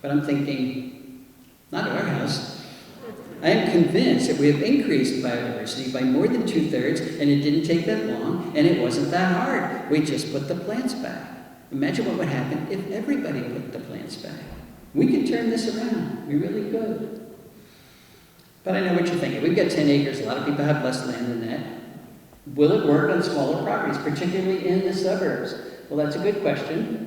But I'm thinking, not at our house. I am convinced that we have increased biodiversity by more than 2/3, and it didn't take that long, and it wasn't that hard. We just put the plants back. Imagine what would happen if everybody put the plants back. We could turn this around. We really could. But I know what you're thinking. We've got 10 acres. A lot of people have less land than that. Will it work on smaller properties, particularly in the suburbs? Well, that's a good question.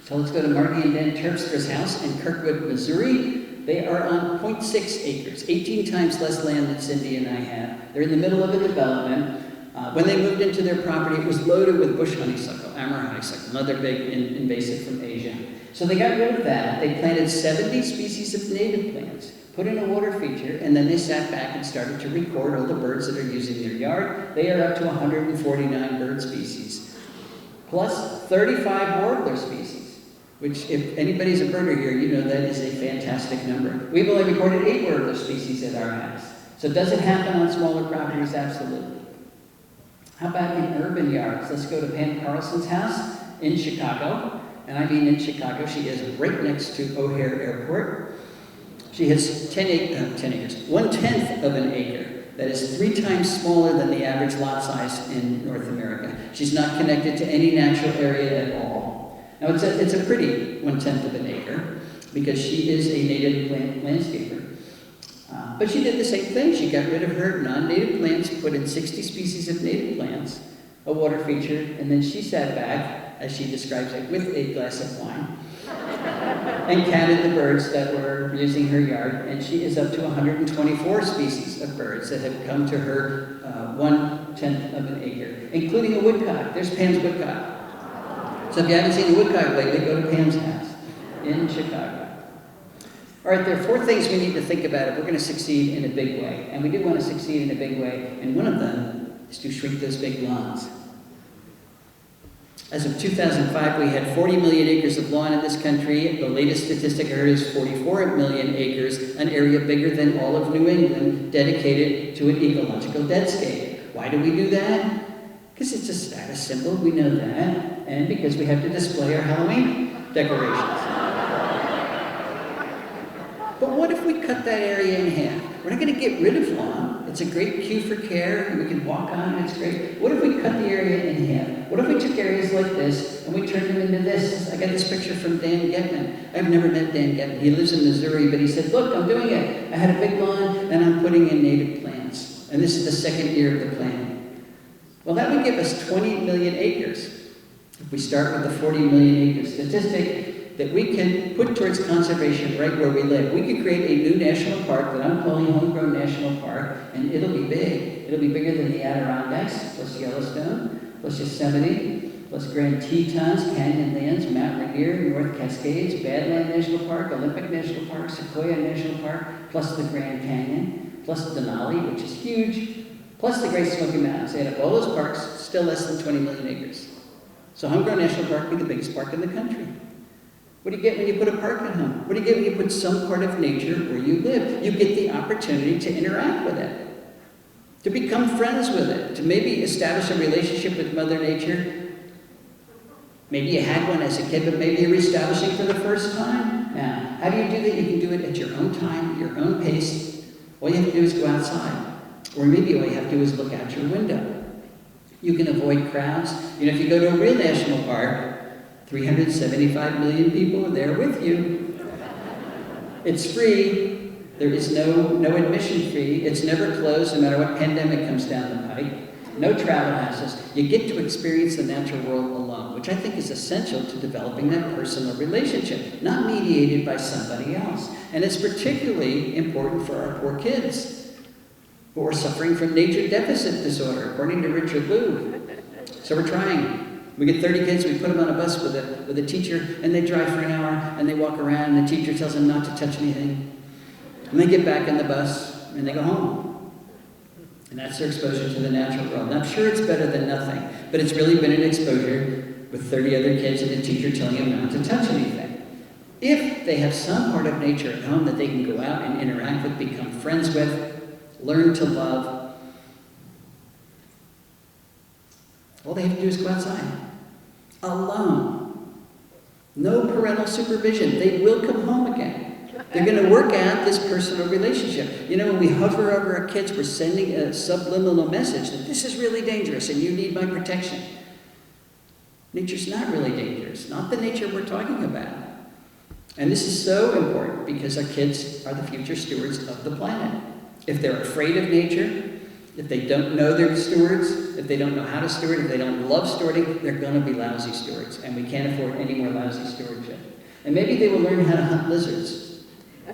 So let's go to Marty and Dan Terpster's house in Kirkwood, Missouri. They are on 0.6 acres, 18 times less land than Cindy and I have. They're in the middle of a development. When they moved into their property, it was loaded with bush honeysuckle, Amur honeysuckle, another big invasive from Asia. So they got rid of that. They planted 70 species of native plants, put in a water feature, and then they sat back and started to record all the birds that are using their yard. They are up to 149 bird species, plus 35 warbler species, which if anybody's a birder here, you know that is a fantastic number. We've only recorded 8 warbler species at our house. So does it happen on smaller properties? Absolutely. How about in urban yards? Let's go to Pam Carlson's house in Chicago. and I mean in Chicago. She is right next to O'Hare Airport. She has 10 acres, 1/10 of an acre. That is 3 times smaller than the average lot size in North America. She's not connected to any natural area at all. Now it's a pretty 1/10 of an acre because she is a native plant landscaper. But she did the same thing. She got rid of her non-native plants, put in 60 species of native plants, a water feature, and then she sat back, as she describes it, with a glass of wine, and counted the birds that were using her yard, and she is up to 124 species of birds that have come to her 1/10 of an acre, including a woodcock. There's Pam's woodcock. So if you haven't seen a woodcock lately, go to Pam's house in Chicago. All right, there are 4 things we need to think about if we're going to succeed in a big way. And we do want to succeed in a big way, and one of them is to shrink those big lawns. As of 2005, we had 40 million acres of lawn in this country. The latest statistic I heard is 44 million acres, an area bigger than all of New England, dedicated to an ecological deadscape. Why do we do that? Because it's a status symbol, we know that, and because we have to display our Halloween decorations. But what if we cut that area in half? We're not going to get rid of lawn. It's a great cue for care, and we can walk on, and it's great. What if we cut the area in half? What if we took areas like this, and we turned them into this? I got this picture from Dan Getman. I've never met Dan Getman. He lives in Missouri, but he said, look, I'm doing it. I had a big lawn, and I'm putting in native plants. And this is the 2nd year of the planting. Well, that would give us 20 million acres. If we start with the 40 million acre statistic, that we can put towards conservation right where we live. We could create a new national park that I'm calling Homegrown National Park, and it'll be big. It'll be bigger than the Adirondacks, plus Yellowstone, plus Yosemite, plus Grand Tetons, Canyonlands, Mount Rainier, North Cascades, Badland National Park, Olympic National Park, Sequoia National Park, plus the Grand Canyon, plus Denali, which is huge, plus the Great Smoky Mountains. Add up all those parks, still less than 20 million acres. So Homegrown National Park will be the biggest park in the country. What do you get when you put a park at home? What do you get when you put some part of nature where you live? You get the opportunity to interact with it, to become friends with it, to maybe establish a relationship with Mother Nature. Maybe you had one as a kid, but maybe you're establishing for the first time. Now, how do you do that? You can do it at your own time, your own pace. All you have to do is go outside. Or maybe all you have to do is look out your window. You can avoid crowds. You know, if you go to a real national park, 375 million people are there with you. It's free. There is no admission fee. It's never closed, no matter what pandemic comes down the pike. No travel hassles. You get to experience the natural world alone, which I think is essential to developing that personal relationship, not mediated by somebody else. And it's particularly important for our poor kids who are suffering from nature deficit disorder, according to Richard Louv. So we're trying. We get 30 kids, we put them on a bus with a teacher, and they drive for an hour, and they walk around, and the teacher tells them not to touch anything. And they get back in the bus, and they go home. And that's their exposure to the natural world. And I'm sure it's better than nothing, but it's really been an exposure with 30 other kids and a teacher telling them not to touch anything. If they have some part of nature at home that they can go out and interact with, become friends with, learn to love, all they have to do is go outside. Alone. No parental supervision. They will come home again. They're going to work out this personal relationship. You know, when we hover over our kids, we're sending a subliminal message that this is really dangerous and you need my protection. Nature's not really dangerous. Not the nature we're talking about. And this is so important because our kids are the future stewards of the planet. If they're afraid of nature, if they don't know they're stewards, if they don't know how to steward, if they don't love stewarding, they're going to be lousy stewards, and we can't afford any more lousy stewardship. And maybe they will learn how to hunt lizards.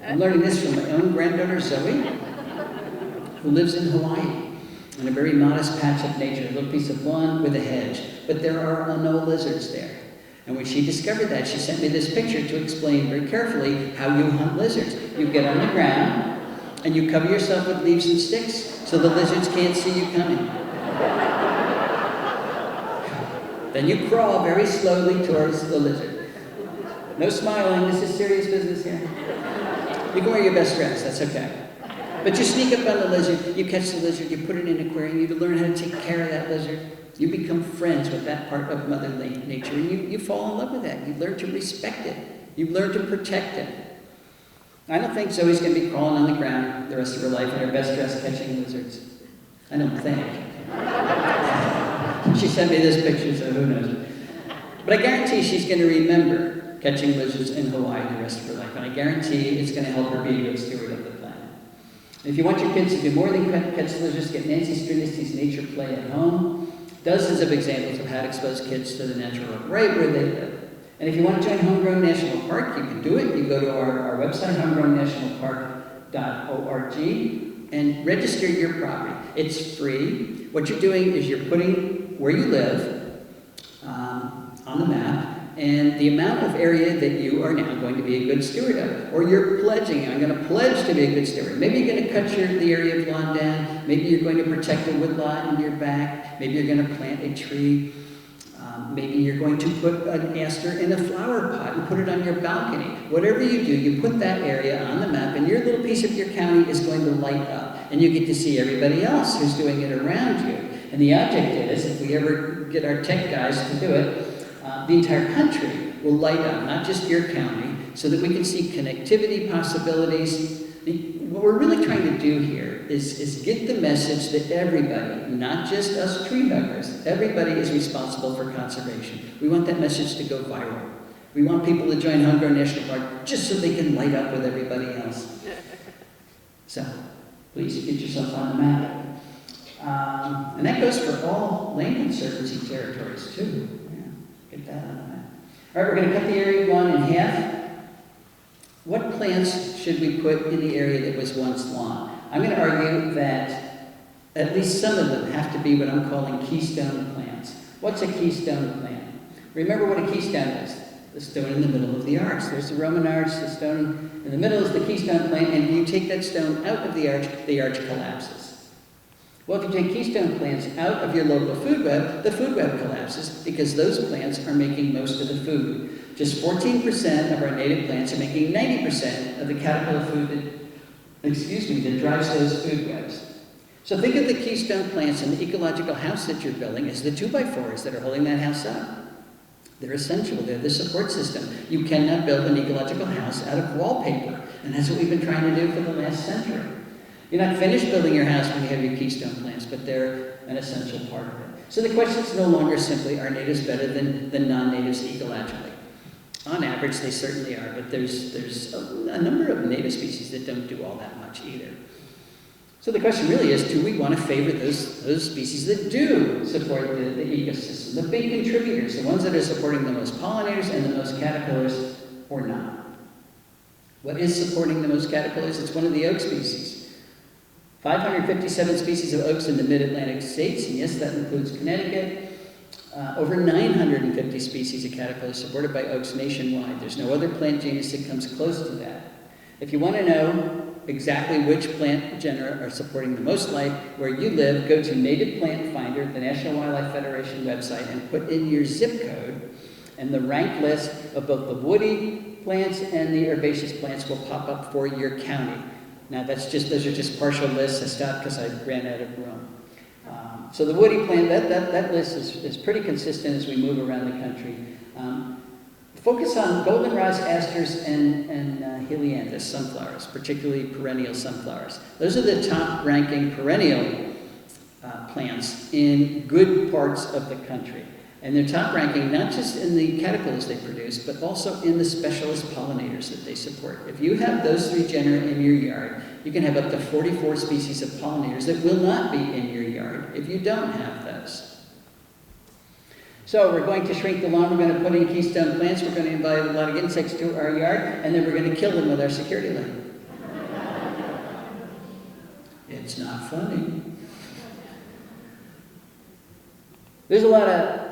I'm learning this from my own granddaughter, Zoe, who lives in Hawaii, in a very modest patch of nature, a little piece of lawn with a hedge. But there are no lizards there. And when she discovered that, she sent me this picture to explain very carefully how you hunt lizards. You get on the ground, and you cover yourself with leaves and sticks so the lizards can't see you coming. Then you crawl very slowly towards the lizard. No smiling, this is serious business here. You can wear your best dress, that's okay. But you sneak up on the lizard, you catch the lizard, you put it in an aquarium, you learn how to take care of that lizard. You become friends with that part of Mother Nature, and you fall in love with that. You learn to respect it. You learn to protect it. I don't think Zoe's going to be crawling on the ground the rest of her life in her best dress catching lizards. I don't think. She sent me this picture, so who knows. But I guarantee she's going to remember catching lizards in Hawaii the rest of her life, and I guarantee it's going to help her be a good steward of the planet. If you want your kids to do more than catch lizards, get Nancy Strinisty's Nature Play at Home. Dozens of examples of how to expose kids to the natural world right where they live. And if you want to join Homegrown National Park, you can do it. You go to our website, homegrownnationalpark.org, and register your property. It's free. What you're doing is you're putting where you live on the map, and the amount of area that you are now going to be a good steward of. Or you're pledging, I'm going to pledge to be a good steward. Maybe you're going to cut the area of lawn down. Maybe you're going to protect a woodlot in your back. Maybe you're going to plant a tree. Maybe you're going to put an aster in a flower pot and put it on your balcony. Whatever you do, you put that area on the map, and your little piece of your county is going to light up. And you get to see everybody else who's doing it around you. And the object is, if we ever get our tech guys to do it, the entire country will light up, not just your county, so that we can see connectivity possibilities. What we're really trying to do here is get the message that everybody, not just us tree huggers, everybody is responsible for conservation. We want that message to go viral. We want people to join Homegrown National Park just so they can light up with everybody else. So, please get yourself on the map. And that goes for all land conservancy territories, too. Get that on the map. All right, we're going to cut the area of lawn in half. What plants should we put in the area that was once lawn? I'm going to argue that at least some of them have to be what I'm calling keystone plants. What's a keystone plant? Remember what a keystone is. The stone in the middle of the arch. There's the Roman arch, the stone in the middle is the keystone plant, and if you take that stone out of the arch collapses. Well, if you take keystone plants out of your local food web, the food web collapses because those plants are making most of the food. Just 14% of our native plants are making 90% of the caterpillar food that drives those food webs. So think of the keystone plants in the ecological house that you're building as the 2x4s that are holding that house up. They're essential. They're the support system. You cannot build an ecological house out of wallpaper, and that's what we've been trying to do for the last century. You're not finished building your house when you have your keystone plants, but they're an essential part of it. So the question is no longer simply, are natives better than non-natives ecologically? On average, they certainly are, but there's a number of native species that don't do all that much either. So the question really is, do we want to favor those species that do support the ecosystem, the big contributors, the ones that are supporting the most pollinators and the most caterpillars, or not? What is supporting the most caterpillars? It's one of the oak species. 557 species of oaks in the mid-Atlantic states, and yes, that includes Connecticut. Over 950 species of caterpillars supported by oaks nationwide. There's no other plant genus that comes close to that. If you want to know exactly which plant genera are supporting the most life where you live, go to Native Plant Finder, the National Wildlife Federation website, and put in your zip code, and the ranked list of both the woody plants and the herbaceous plants will pop up for your county. Now, those are just partial lists. I stopped because I ran out of room. So the woody plant, that list is pretty consistent as we move around the country. Focus on goldenrod asters and helianthus sunflowers, particularly perennial sunflowers. Those are the top-ranking perennial plants in good parts of the country. And they're top-ranking not just in the caterpillars they produce, but also in the specialist pollinators that they support. If you have those three genera in your yard, you can have up to 44 species of pollinators that will not be in your yard if you don't have those. So we're going to shrink the lawn, we're going to put in keystone plants, we're going to invite a lot of insects to our yard, and then we're going to kill them with our security light. It's not funny. There's a lot of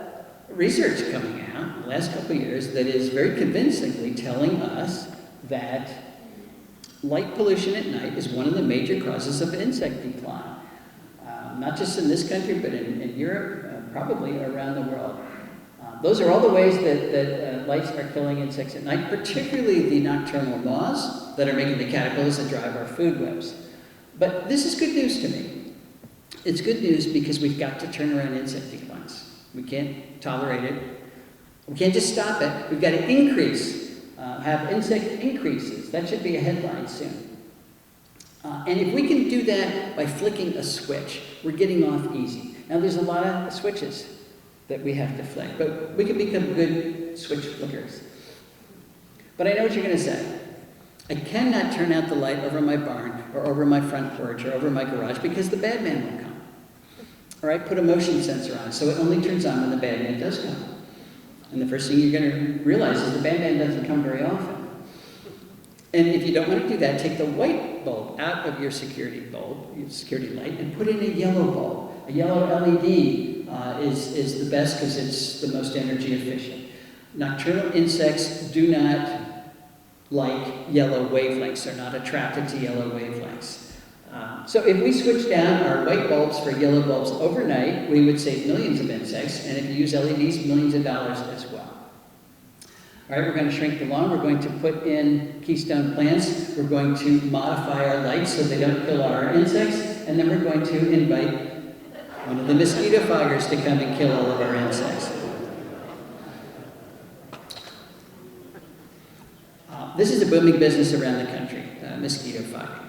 research coming out in the last couple of years that is very convincingly telling us that light pollution at night is one of the major causes of insect decline. Not just in this country, but in Europe, probably around the world. Those are all the ways that lights are killing insects at night, particularly the nocturnal moths that are making the caterpillars that drive our food webs. But this is good news to me. It's good news because we've got to turn around insect declines. We can't tolerate it. We can't just stop it. We've got to increase, have insect increases. That should be a headline soon. And if we can do that by flicking a switch, we're getting off easy. Now, there's a lot of switches that we have to flick, but we can become good switch flickers. But I know what you're going to say. I cannot turn out the light over my barn or over my front porch or over my garage because the bad man will come. All right, put a motion sensor on so it only turns on when the bad man does come. And the first thing you're going to realize is the bad man doesn't come very often. And if you don't want to do that, take the white bulb out of your security bulb, your security light, and put in a yellow bulb. A yellow LED is the best because it's the most energy efficient. Nocturnal insects do not like yellow wavelengths. They're not attracted to yellow wavelengths. So if we switch down our white bulbs for yellow bulbs overnight, we would save millions of insects, and if you use LEDs, millions of dollars as well. All right, we're going to shrink the lawn. We're going to put in keystone plants. We're going to modify our lights so they don't kill our insects, and then we're going to invite one of the mosquito foggers to come and kill all of our insects. This is a booming business around the country, mosquito fogging.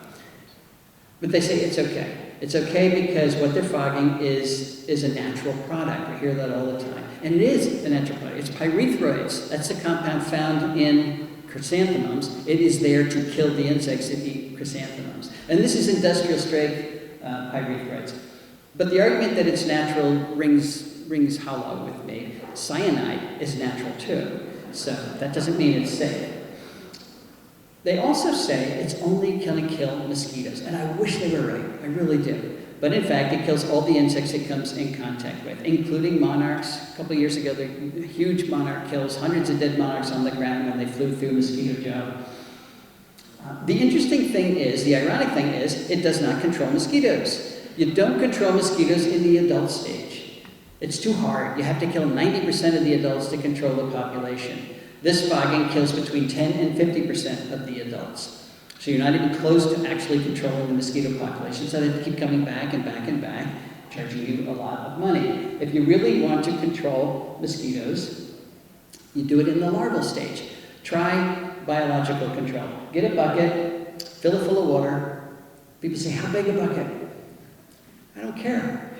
But they say it's okay. It's okay because what they're fogging is a natural product. We hear that all the time. And it is a natural product. It's pyrethroids. That's the compound found in chrysanthemums. It is there to kill the insects that eat chrysanthemums. And this is industrial strength pyrethroids. But the argument that it's natural rings hollow with me. Cyanide is natural too. So that doesn't mean it's safe. They also say it's only going to kill mosquitoes, and I wish they were right. I really do. But in fact, it kills all the insects it comes in contact with, including monarchs. A couple of years ago, the huge monarch kills hundreds of dead monarchs on the ground when they flew through mosquito joe. The interesting thing is, the ironic thing is, it does not control mosquitoes. You don't control mosquitoes in the adult stage. It's too hard. You have to kill 90% of the adults to control the population. This fogging kills between 10 and 50% of the adults. So you're not even close to actually controlling the mosquito population, so they keep coming back and back and back, charging you a lot of money. If you really want to control mosquitoes, you do it in the larval stage. Try biological control. Get a bucket, fill it full of water. People say, how big a bucket? I don't care.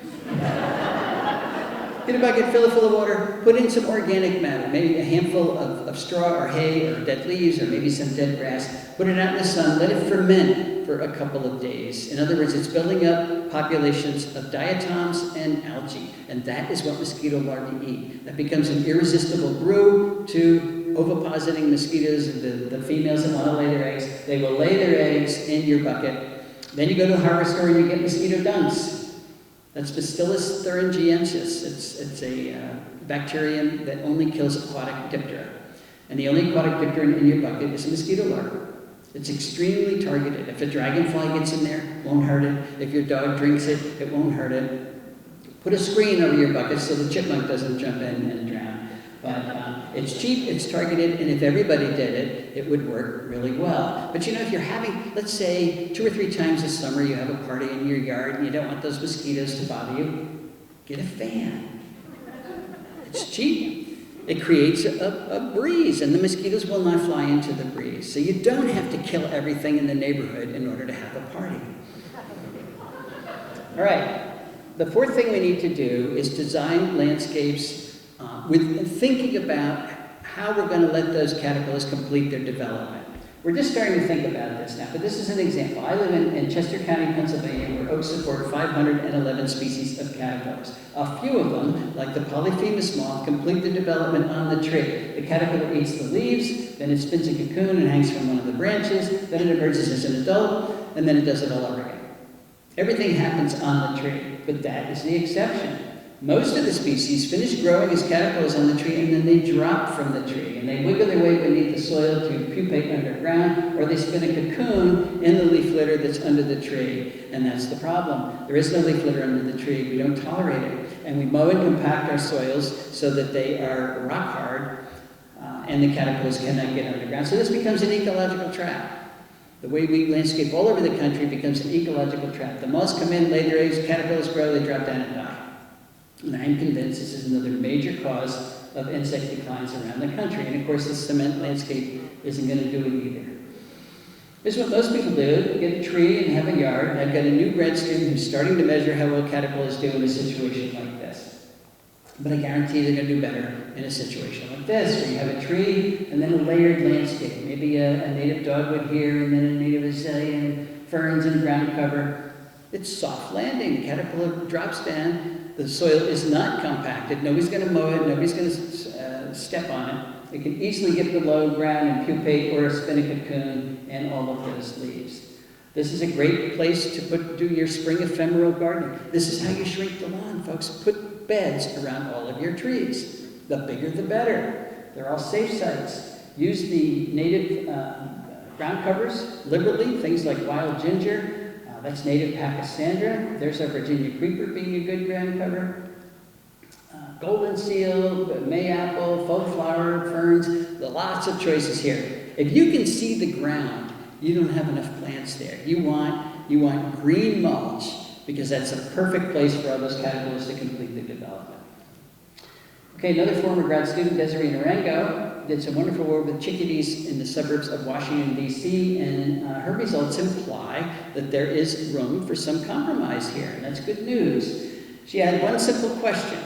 Get a bucket, fill it full of water, put in some organic matter, maybe a handful of straw or hay or dead leaves or maybe some dead grass. Put it out in the sun, let it ferment for a couple of days. In other words, it's building up populations of diatoms and algae, and that is what mosquito larvae eat. That becomes an irresistible brew to ovipositing mosquitoes, and the females that want to lay their eggs. They will lay their eggs in your bucket. Then you go to the hardware store and you get mosquito dunks. That's Bacillus thuringiensis. It's a bacterium that only kills aquatic diptera. And the only aquatic diptera in your bucket is a mosquito larva. It's extremely targeted. If a dragonfly gets in there, it won't hurt it. If your dog drinks it, it won't hurt it. Put a screen over your bucket so the chipmunk doesn't jump in and drown. But it's cheap, it's targeted, and if everybody did it, it would work really well. But you know, if you're having, let's say, 2 or 3 times a summer, you have a party in your yard and you don't want those mosquitoes to bother you, get a fan. It's cheap. It creates a breeze, and the mosquitoes will not fly into the breeze. So you don't have to kill everything in the neighborhood in order to have a party. All right. The fourth thing we need to do is design landscapes with thinking about how we're going to let those caterpillars complete their development. We're just starting to think about this now, but this is an example. I live in Chester County, Pennsylvania, where oaks support 511 species of caterpillars. A few of them, like the polyphemus moth, complete their development on the tree. The caterpillar eats the leaves, then it spins a cocoon and hangs from one of the branches, then it emerges as an adult, and then it does it all over again. Everything happens on the tree, but that is the exception. Most of the species finish growing as caterpillars on the tree, and then they drop from the tree, and they wiggle their way beneath the soil to pupate underground, or they spin a cocoon in the leaf litter that's under the tree. And that's the problem. There is no leaf litter under the tree. We don't tolerate it. And we mow and compact our soils so that they are rock hard, and the caterpillars cannot get underground. So this becomes an ecological trap. The way we landscape all over the country becomes an ecological trap. The moths come in, lay their eggs, caterpillars grow, they drop down and die. And I'm convinced this is another major cause of insect declines around the country. And of course, the cement landscape isn't going to do it either. This is what most people do: get a tree and have a yard. And I've got a new grad student who's starting to measure how well caterpillars do in a situation like this. But I guarantee they're going to do better in a situation like this, where you have a tree and then a layered landscape. Maybe a native dogwood here and then a native azalea, ferns and ground cover. It's soft landing. The caterpillar drops down. The soil is not compacted. Nobody's going to mow it. Nobody's going to step on it. It can easily get below ground and pupate or spin a cocoon and all of those leaves. This is a great place to do your spring ephemeral gardening. This is how you shrink the lawn, folks. Put beds around all of your trees. The bigger the better. They're all safe sites. Use the native ground covers liberally, things like wild ginger. That's native Pachysandra. There's our Virginia creeper being a good ground cover. Golden seal, mayapple, faux flower, ferns, lots of choices here. If you can see the ground, you don't have enough plants there. You want green mulch, because that's a perfect place for all those caterpillars to complete their development. Okay, another former grad student, Desiree Narango, did some wonderful work with chickadees in the suburbs of Washington, D.C., and her results imply that there is room for some compromise here, and that's good news. She had one simple question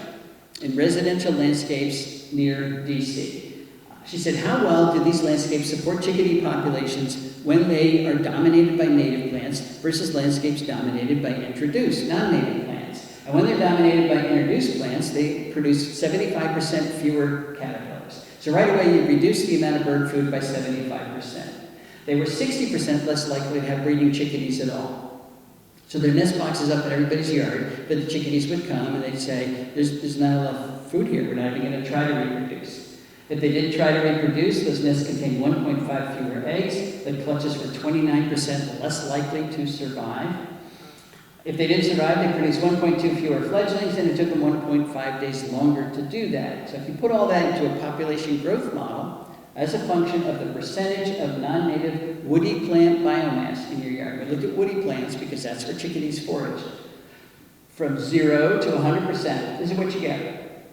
in residential landscapes near D.C. She said, how well do these landscapes support chickadee populations when they are dominated by native plants versus landscapes dominated by introduced, non-native plants? And when they're dominated by introduced plants, they produce 75% fewer caterpillars. So right away, you reduce the amount of bird food by 75%. They were 60% less likely to have breeding chickadees at all. So their nest box is up in everybody's yard, but the chickadees would come and they'd say, there's not enough food here, we're not even going to try to reproduce. If they did try to reproduce, those nests contained 1.5 fewer eggs, the clutches were 29% less likely to survive. If they did survive, they produced 1.2 fewer fledglings, and it took them 1.5 days longer to do that. So if you put all that into a population growth model, as a function of the percentage of non-native woody plant biomass in your yard. We looked at woody plants because that's where chickadees forage. From 0 to 100%, this is what you get.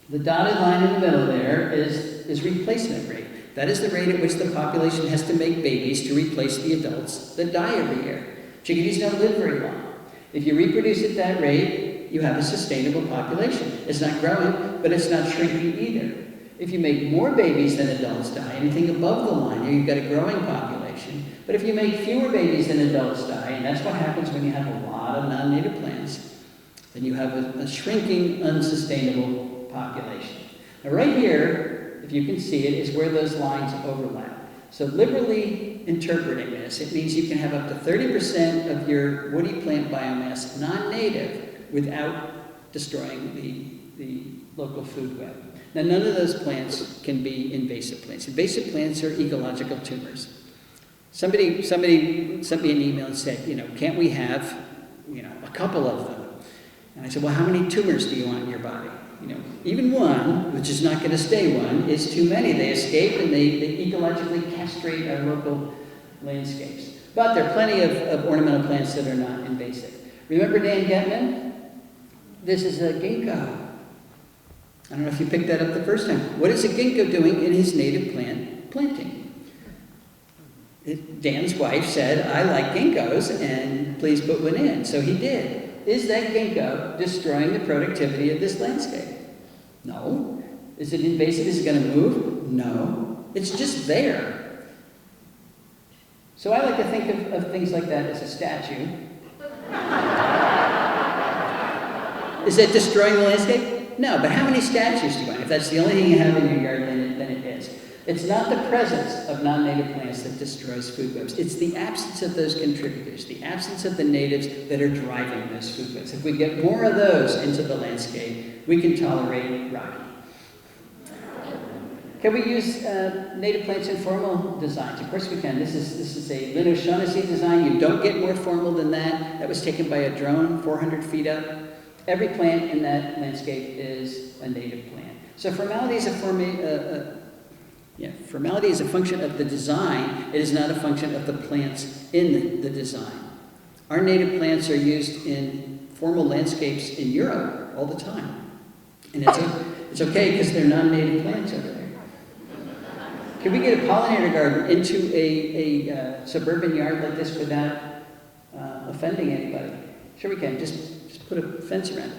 The dotted line in the middle there is replacement rate. That is the rate at which the population has to make babies to replace the adults that die every year. Chickadees don't live very long. If you reproduce at that rate, you have a sustainable population. It's not growing, but it's not shrinking either. If you make more babies than adults die, anything above the line, you've got a growing population. But if you make fewer babies than adults die, and that's what happens when you have a lot of non-native plants, then you have a shrinking, unsustainable population. Now right here, if you can see it, is where those lines overlap. So liberally interpreting this, it means you can have up to 30% of your woody plant biomass non-native without destroying the local food web. Now, none of those plants can be invasive plants. Invasive plants are ecological tumors. Somebody sent me an email and said, can't we have, a couple of them? And I said, well, how many tumors do you want in your body? Even one, which is not going to stay one, is too many. They escape and they ecologically castrate our local landscapes. But there are plenty of ornamental plants that are not invasive. Remember Dan Getman? This is a ginkgo. I don't know if you picked that up the first time. What is a ginkgo doing in his native plant planting? Dan's wife said, I like ginkgos, and please put one in. So he did. Is that ginkgo destroying the productivity of this landscape? No. Is it invasive? Is it going to move? No. It's just there. So I like to think of things like that as a statue. Is it destroying the landscape? No, but how many statues do you want? If that's the only thing you have in your yard, then it is. It's not the presence of non-native plants that destroys food webs. It's the absence of those contributors, the absence of the natives that are driving those food webs. If we get more of those into the landscape, we can tolerate Rocky. Can we use native plants in formal designs? Of course we can. This is a Lynn O'Shaughnessy design. You don't get more formal than that. That was taken by a drone 400 feet up. Every plant in that landscape is a native plant. So formality is formality is a function of the design. It is not a function of the plants in the design. Our native plants are used in formal landscapes in Europe all the time. And it's okay because they're non-native plants over there. Can we get a pollinator garden into a suburban yard like this without offending anybody? Sure we can. Just put a fence around it.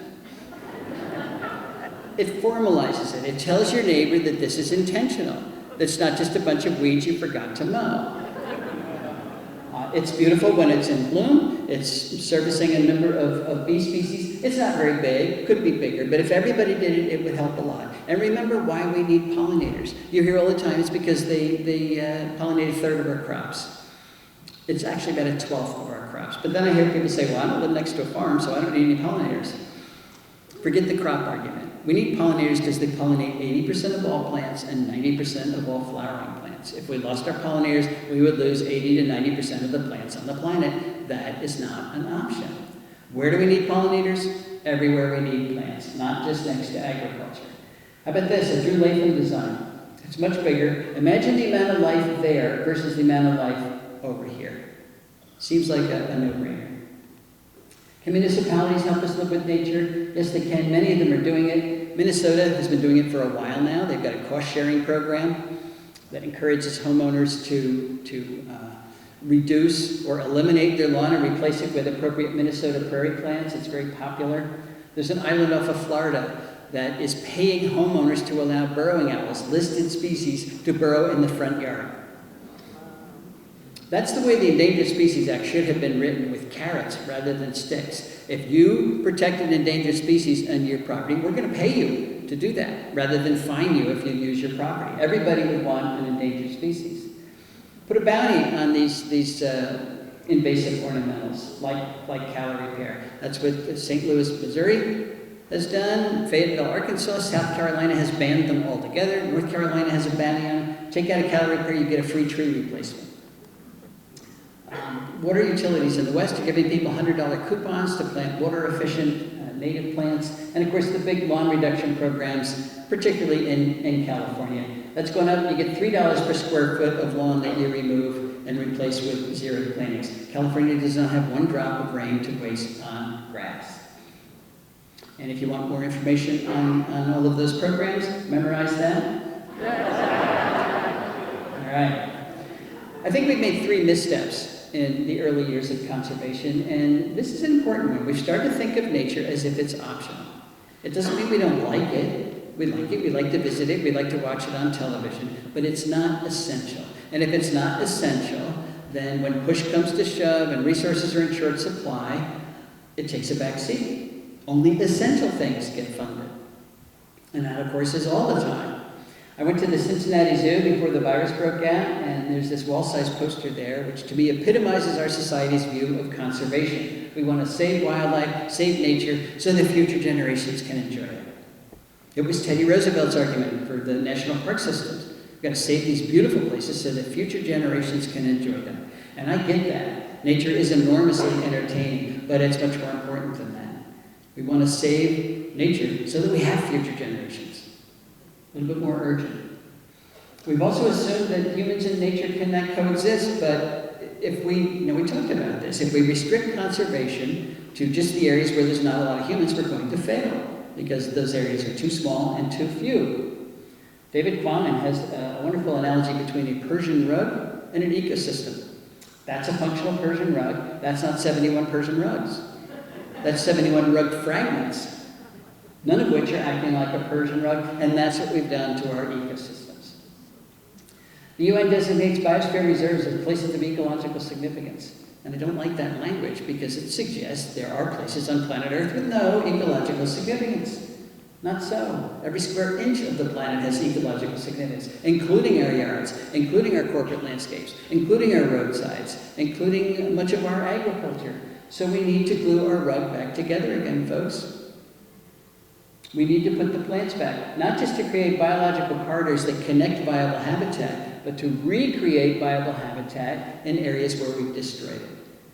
It formalizes it. It tells your neighbor that this is intentional. That's not just a bunch of weeds you forgot to mow. It's beautiful when it's in bloom. It's servicing a number of bee species. It's not very big, could be bigger, but if everybody did it, it would help a lot. And remember why we need pollinators. You hear all the time it's because they pollinate a third of our crops. It's actually about a 12th of our crops. But then I hear people say, well, I don't live next to a farm, so I don't need any pollinators. Forget the crop argument. We need pollinators because they pollinate 80% of all plants and 90% of all flowering plants. If we lost our pollinators, we would lose 80 to 90% of the plants on the planet. That is not an option. Where do we need pollinators? Everywhere we need plants, not just next to agriculture. How about this, a Drew Latham design? It's much bigger. Imagine the amount of life there versus the amount of life over here. Seems like a no-brainer. Can municipalities help us live with nature? Yes, they can. Many of them are doing it. Minnesota has been doing it for a while now. They've got a cost-sharing program that encourages homeowners to reduce or eliminate their lawn and replace it with appropriate Minnesota prairie plants. It's very popular. There's an island off of Florida that is paying homeowners to allow burrowing owls, listed species, to burrow in the front yard. That's the way the Endangered Species Act should have been written, with carrots rather than sticks. If you protect an endangered species on your property, we're going to pay you to do that, rather than fine you if you use your property. Everybody would want an endangered species. Put a bounty on these invasive ornamentals, like calorie pear. That's what St. Louis, Missouri has done. Fayetteville, Arkansas. South Carolina has banned them altogether. North Carolina has a ban on them. Take out a calorie pear, you get a free tree replacement. Water utilities in the West are giving people $100 coupons to plant water-efficient native plants. And of course, the big lawn reduction programs, particularly in California. That's going up. You get $3 per square foot of lawn that you remove and replace with zero plantings. California does not have one drop of rain to waste on grass. And if you want more information on all of those programs, memorize that. All right. I think we've made 3 missteps in the early years of conservation, and this is an important one. We've started to think of nature as if it's optional. It doesn't mean we don't like it. We like it, we like to visit it, we like to watch it on television, but it's not essential. And if it's not essential, then when push comes to shove and resources are in short supply, it takes a back seat. Only essential things get funded. And that, of course, is all the time. I went to the Cincinnati Zoo before the virus broke out, and there's this wall-sized poster there, which to me epitomizes our society's view of conservation. We want to save wildlife, save nature, so that future generations can enjoy it. It was Teddy Roosevelt's argument for the national park systems. We've got to save these beautiful places so that future generations can enjoy them. And I get that. Nature is enormously entertaining, but it's much more important than that. We want to save nature so that we have future generations. A little bit more urgent. We've also assumed that humans and nature cannot coexist, but if we talked about this, if we restrict conservation to just the areas where there's not a lot of humans, we're going to fail, because those areas are too small and too few. David Quammen has a wonderful analogy between a Persian rug and an ecosystem. That's a functional Persian rug. That's not 71 Persian rugs. That's 71 rug fragments, none of which are acting like a Persian rug, and that's what we've done to our ecosystems. The UN designates biosphere reserves as places of ecological significance. And I don't like that language because it suggests there are places on planet Earth with no ecological significance. Not so. Every square inch of the planet has ecological significance, including our yards, including our corporate landscapes, including our roadsides, including much of our agriculture. So we need to glue our rug back together again, folks. We need to put the plants back, not just to create biological corridors that connect viable habitat, but to recreate viable habitat in areas where we've destroyed it.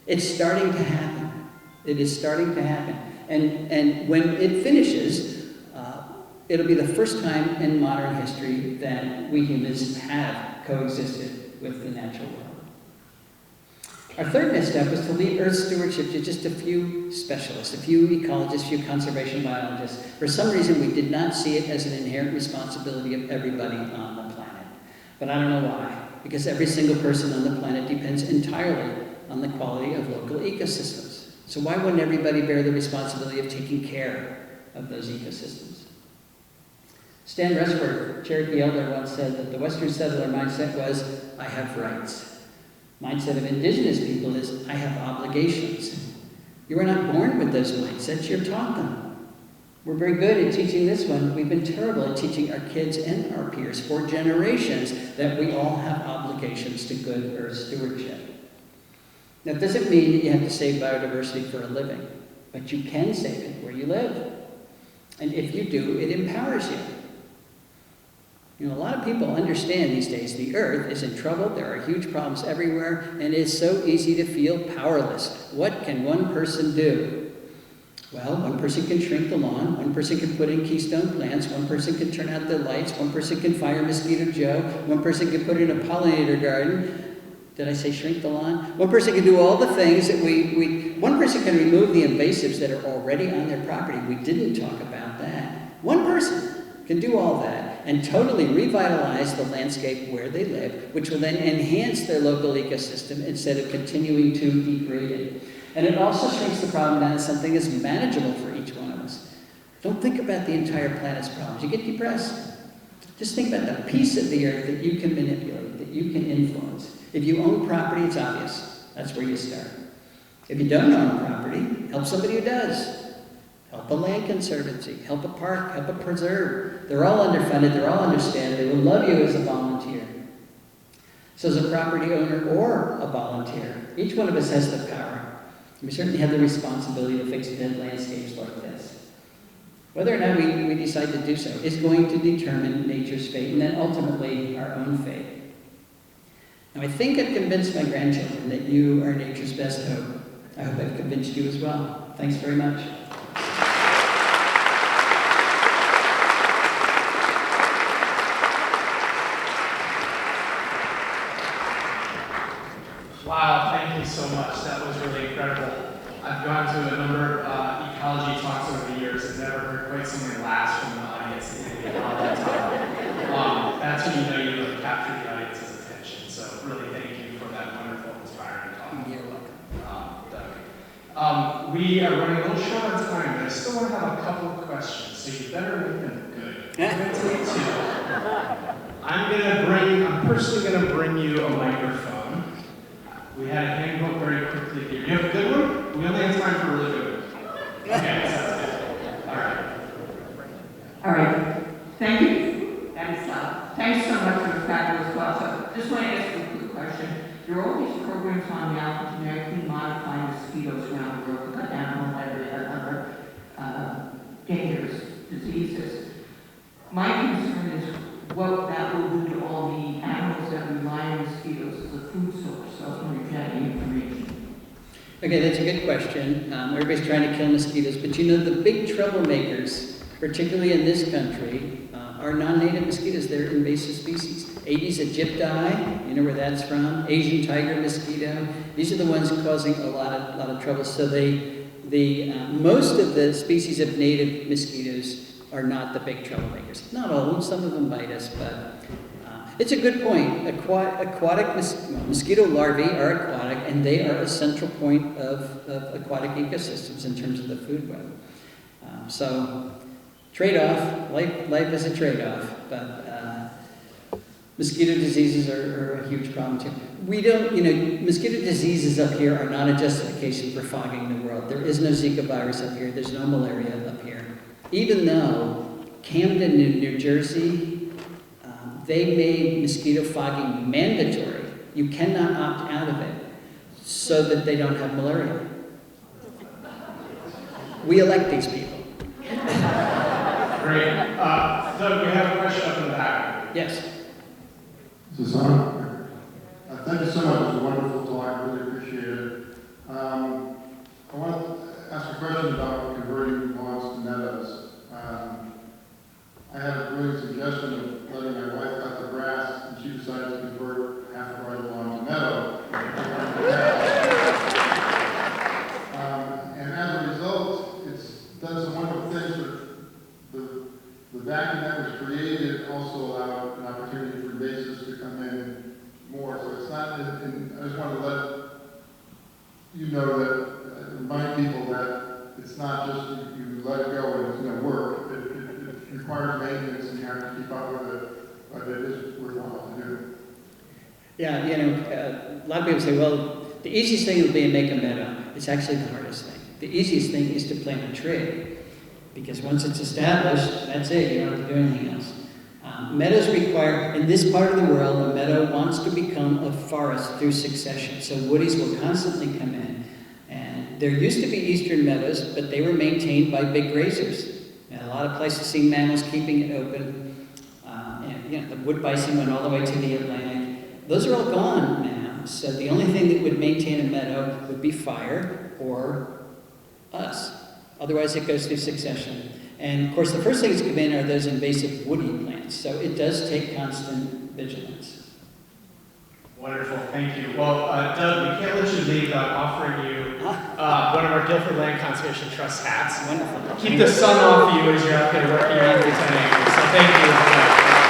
It's starting to happen. It is starting to happen. And when it finishes, it'll be the first time in modern history that we humans have coexisted with the natural world. Our third misstep was to leave Earth stewardship to just a few specialists, a few ecologists, a few conservation biologists. For some reason, we did not see it as an inherent responsibility of everybody on the planet. But I don't know why. Because every single person on the planet depends entirely on the quality of local ecosystems. So why wouldn't everybody bear the responsibility of taking care of those ecosystems? Stan Resberg, Cherokee elder, once said that the Western settler mindset was, I have rights. Mindset of indigenous people is, I have obligations. You were not born with those mindsets, you're taught them. We're very good at teaching this one. We've been terrible at teaching our kids and our peers for generations that we all have obligations to good earth stewardship. That doesn't mean that you have to save biodiversity for a living, but you can save it where you live. And if you do, it empowers you. You know, a lot of people understand these days the earth is in trouble, there are huge problems everywhere, and it's so easy to feel powerless. What can one person do? Well, one person can shrink the lawn, one person can put in keystone plants, one person can turn out the lights, one person can fire Mosquito Joe, one person can put in a pollinator garden. Did I say shrink the lawn? One person can do all the things that one person can remove the invasives that are already on their property. We didn't talk about that. One person can do all that and totally revitalize the landscape where they live, which will then enhance their local ecosystem instead of continuing to degrade it. And it also shrinks the problem down to something that's manageable for each one of us. Don't think about the entire planet's problems. You get depressed. Just think about the piece of the earth that you can manipulate, that you can influence. If you own property, it's obvious. That's where you start. If you don't own property, help somebody who does. Help a land conservancy, help a park, help a preserve. They're all underfunded, they're all understaffed, they will love you as a volunteer. So as a property owner or a volunteer, each one of us has the power. We certainly have the responsibility to fix dead landscapes like this. Whether or not we decide to do so is going to determine nature's fate and then ultimately our own fate. Now I think I've convinced my grandchildren that you are nature's best hope. I hope I've convinced you as well. Thanks very much. Wow, thank you so much. That was really incredible. I've gone to a number of ecology talks over the years and never heard quite so many laughs from the audience in the ecology talk. That's when you know you really captured the audience's attention. So really thank you for that wonderful, inspiring talk. You're welcome. Doug. We are running a little short on time, but I still want to have a couple of questions, so you better make them good. I'm going to take two. I'm personally going to bring you a microphone. We had a handbook very quickly here. You have a good one? We only have time for a really good one. Okay, sounds good. All right. All right. Thank you. Thanks so much for the fabulous talk. So just want to ask you a quick question. There are all these programs on now to genetically modify mosquitoes around the world to cut down malaria and other dangerous diseases. My concern is what that will do to all the animals that rely on mosquitoes as a food source. So I want to get any information. Okay, that's a good question. Everybody's trying to kill mosquitoes, but you know the big troublemakers, particularly in this country, are non-native mosquitoes. They're invasive species. Aedes aegypti, you know where that's from. Asian tiger mosquito. These are the ones causing a lot of trouble. So most of the species of native mosquitoes are not the big troublemakers. Not all of them. Some of them bite us, but it's a good point. Aquatic mosquito larvae are aquatic, and they are a central point of aquatic ecosystems in terms of the food web. So, trade-off. Life is a trade-off, but mosquito diseases are a huge problem too. Mosquito diseases up here are not a justification for fogging the world. There is no Zika virus up here. There's no malaria up here. Even though Camden, New Jersey, they made mosquito fogging mandatory. You cannot opt out of it so that they don't have malaria. We elect these people. Great. Doug, we have a question up in the back. Yes. This is on. Thank you so much. It was a wonderful talk. I really appreciate it. I want to ask a question about converting lawns to meadows. I had a brilliant suggestion of letting my wife cut the grass, and she decided to convert half of our lawn to meadow. Yeah, a lot of people say, well, the easiest thing would be to make a meadow. It's actually the hardest thing. The easiest thing is to plant a tree, because once it's established, that's it. You don't have to do anything else. Meadows require, in this part of the world, a meadow wants to become a forest through succession. So woodies will constantly come in. And there used to be eastern meadows, but they were maintained by big grazers. And a lot of places see mammals keeping it open. The wood bison went all the way to the Atlantic. Those are all gone now. So the only thing that would maintain a meadow would be fire or us. Otherwise, it goes through succession. And of course, the first things that come in are those invasive woody plants. So it does take constant vigilance. Wonderful, thank you. Well, Doug, we can't let you leave without offering you one of our Guilford Land Conservation Trust hats. Wonderful. Keep the sun off you as you're out there working on your 10 acres. So thank you.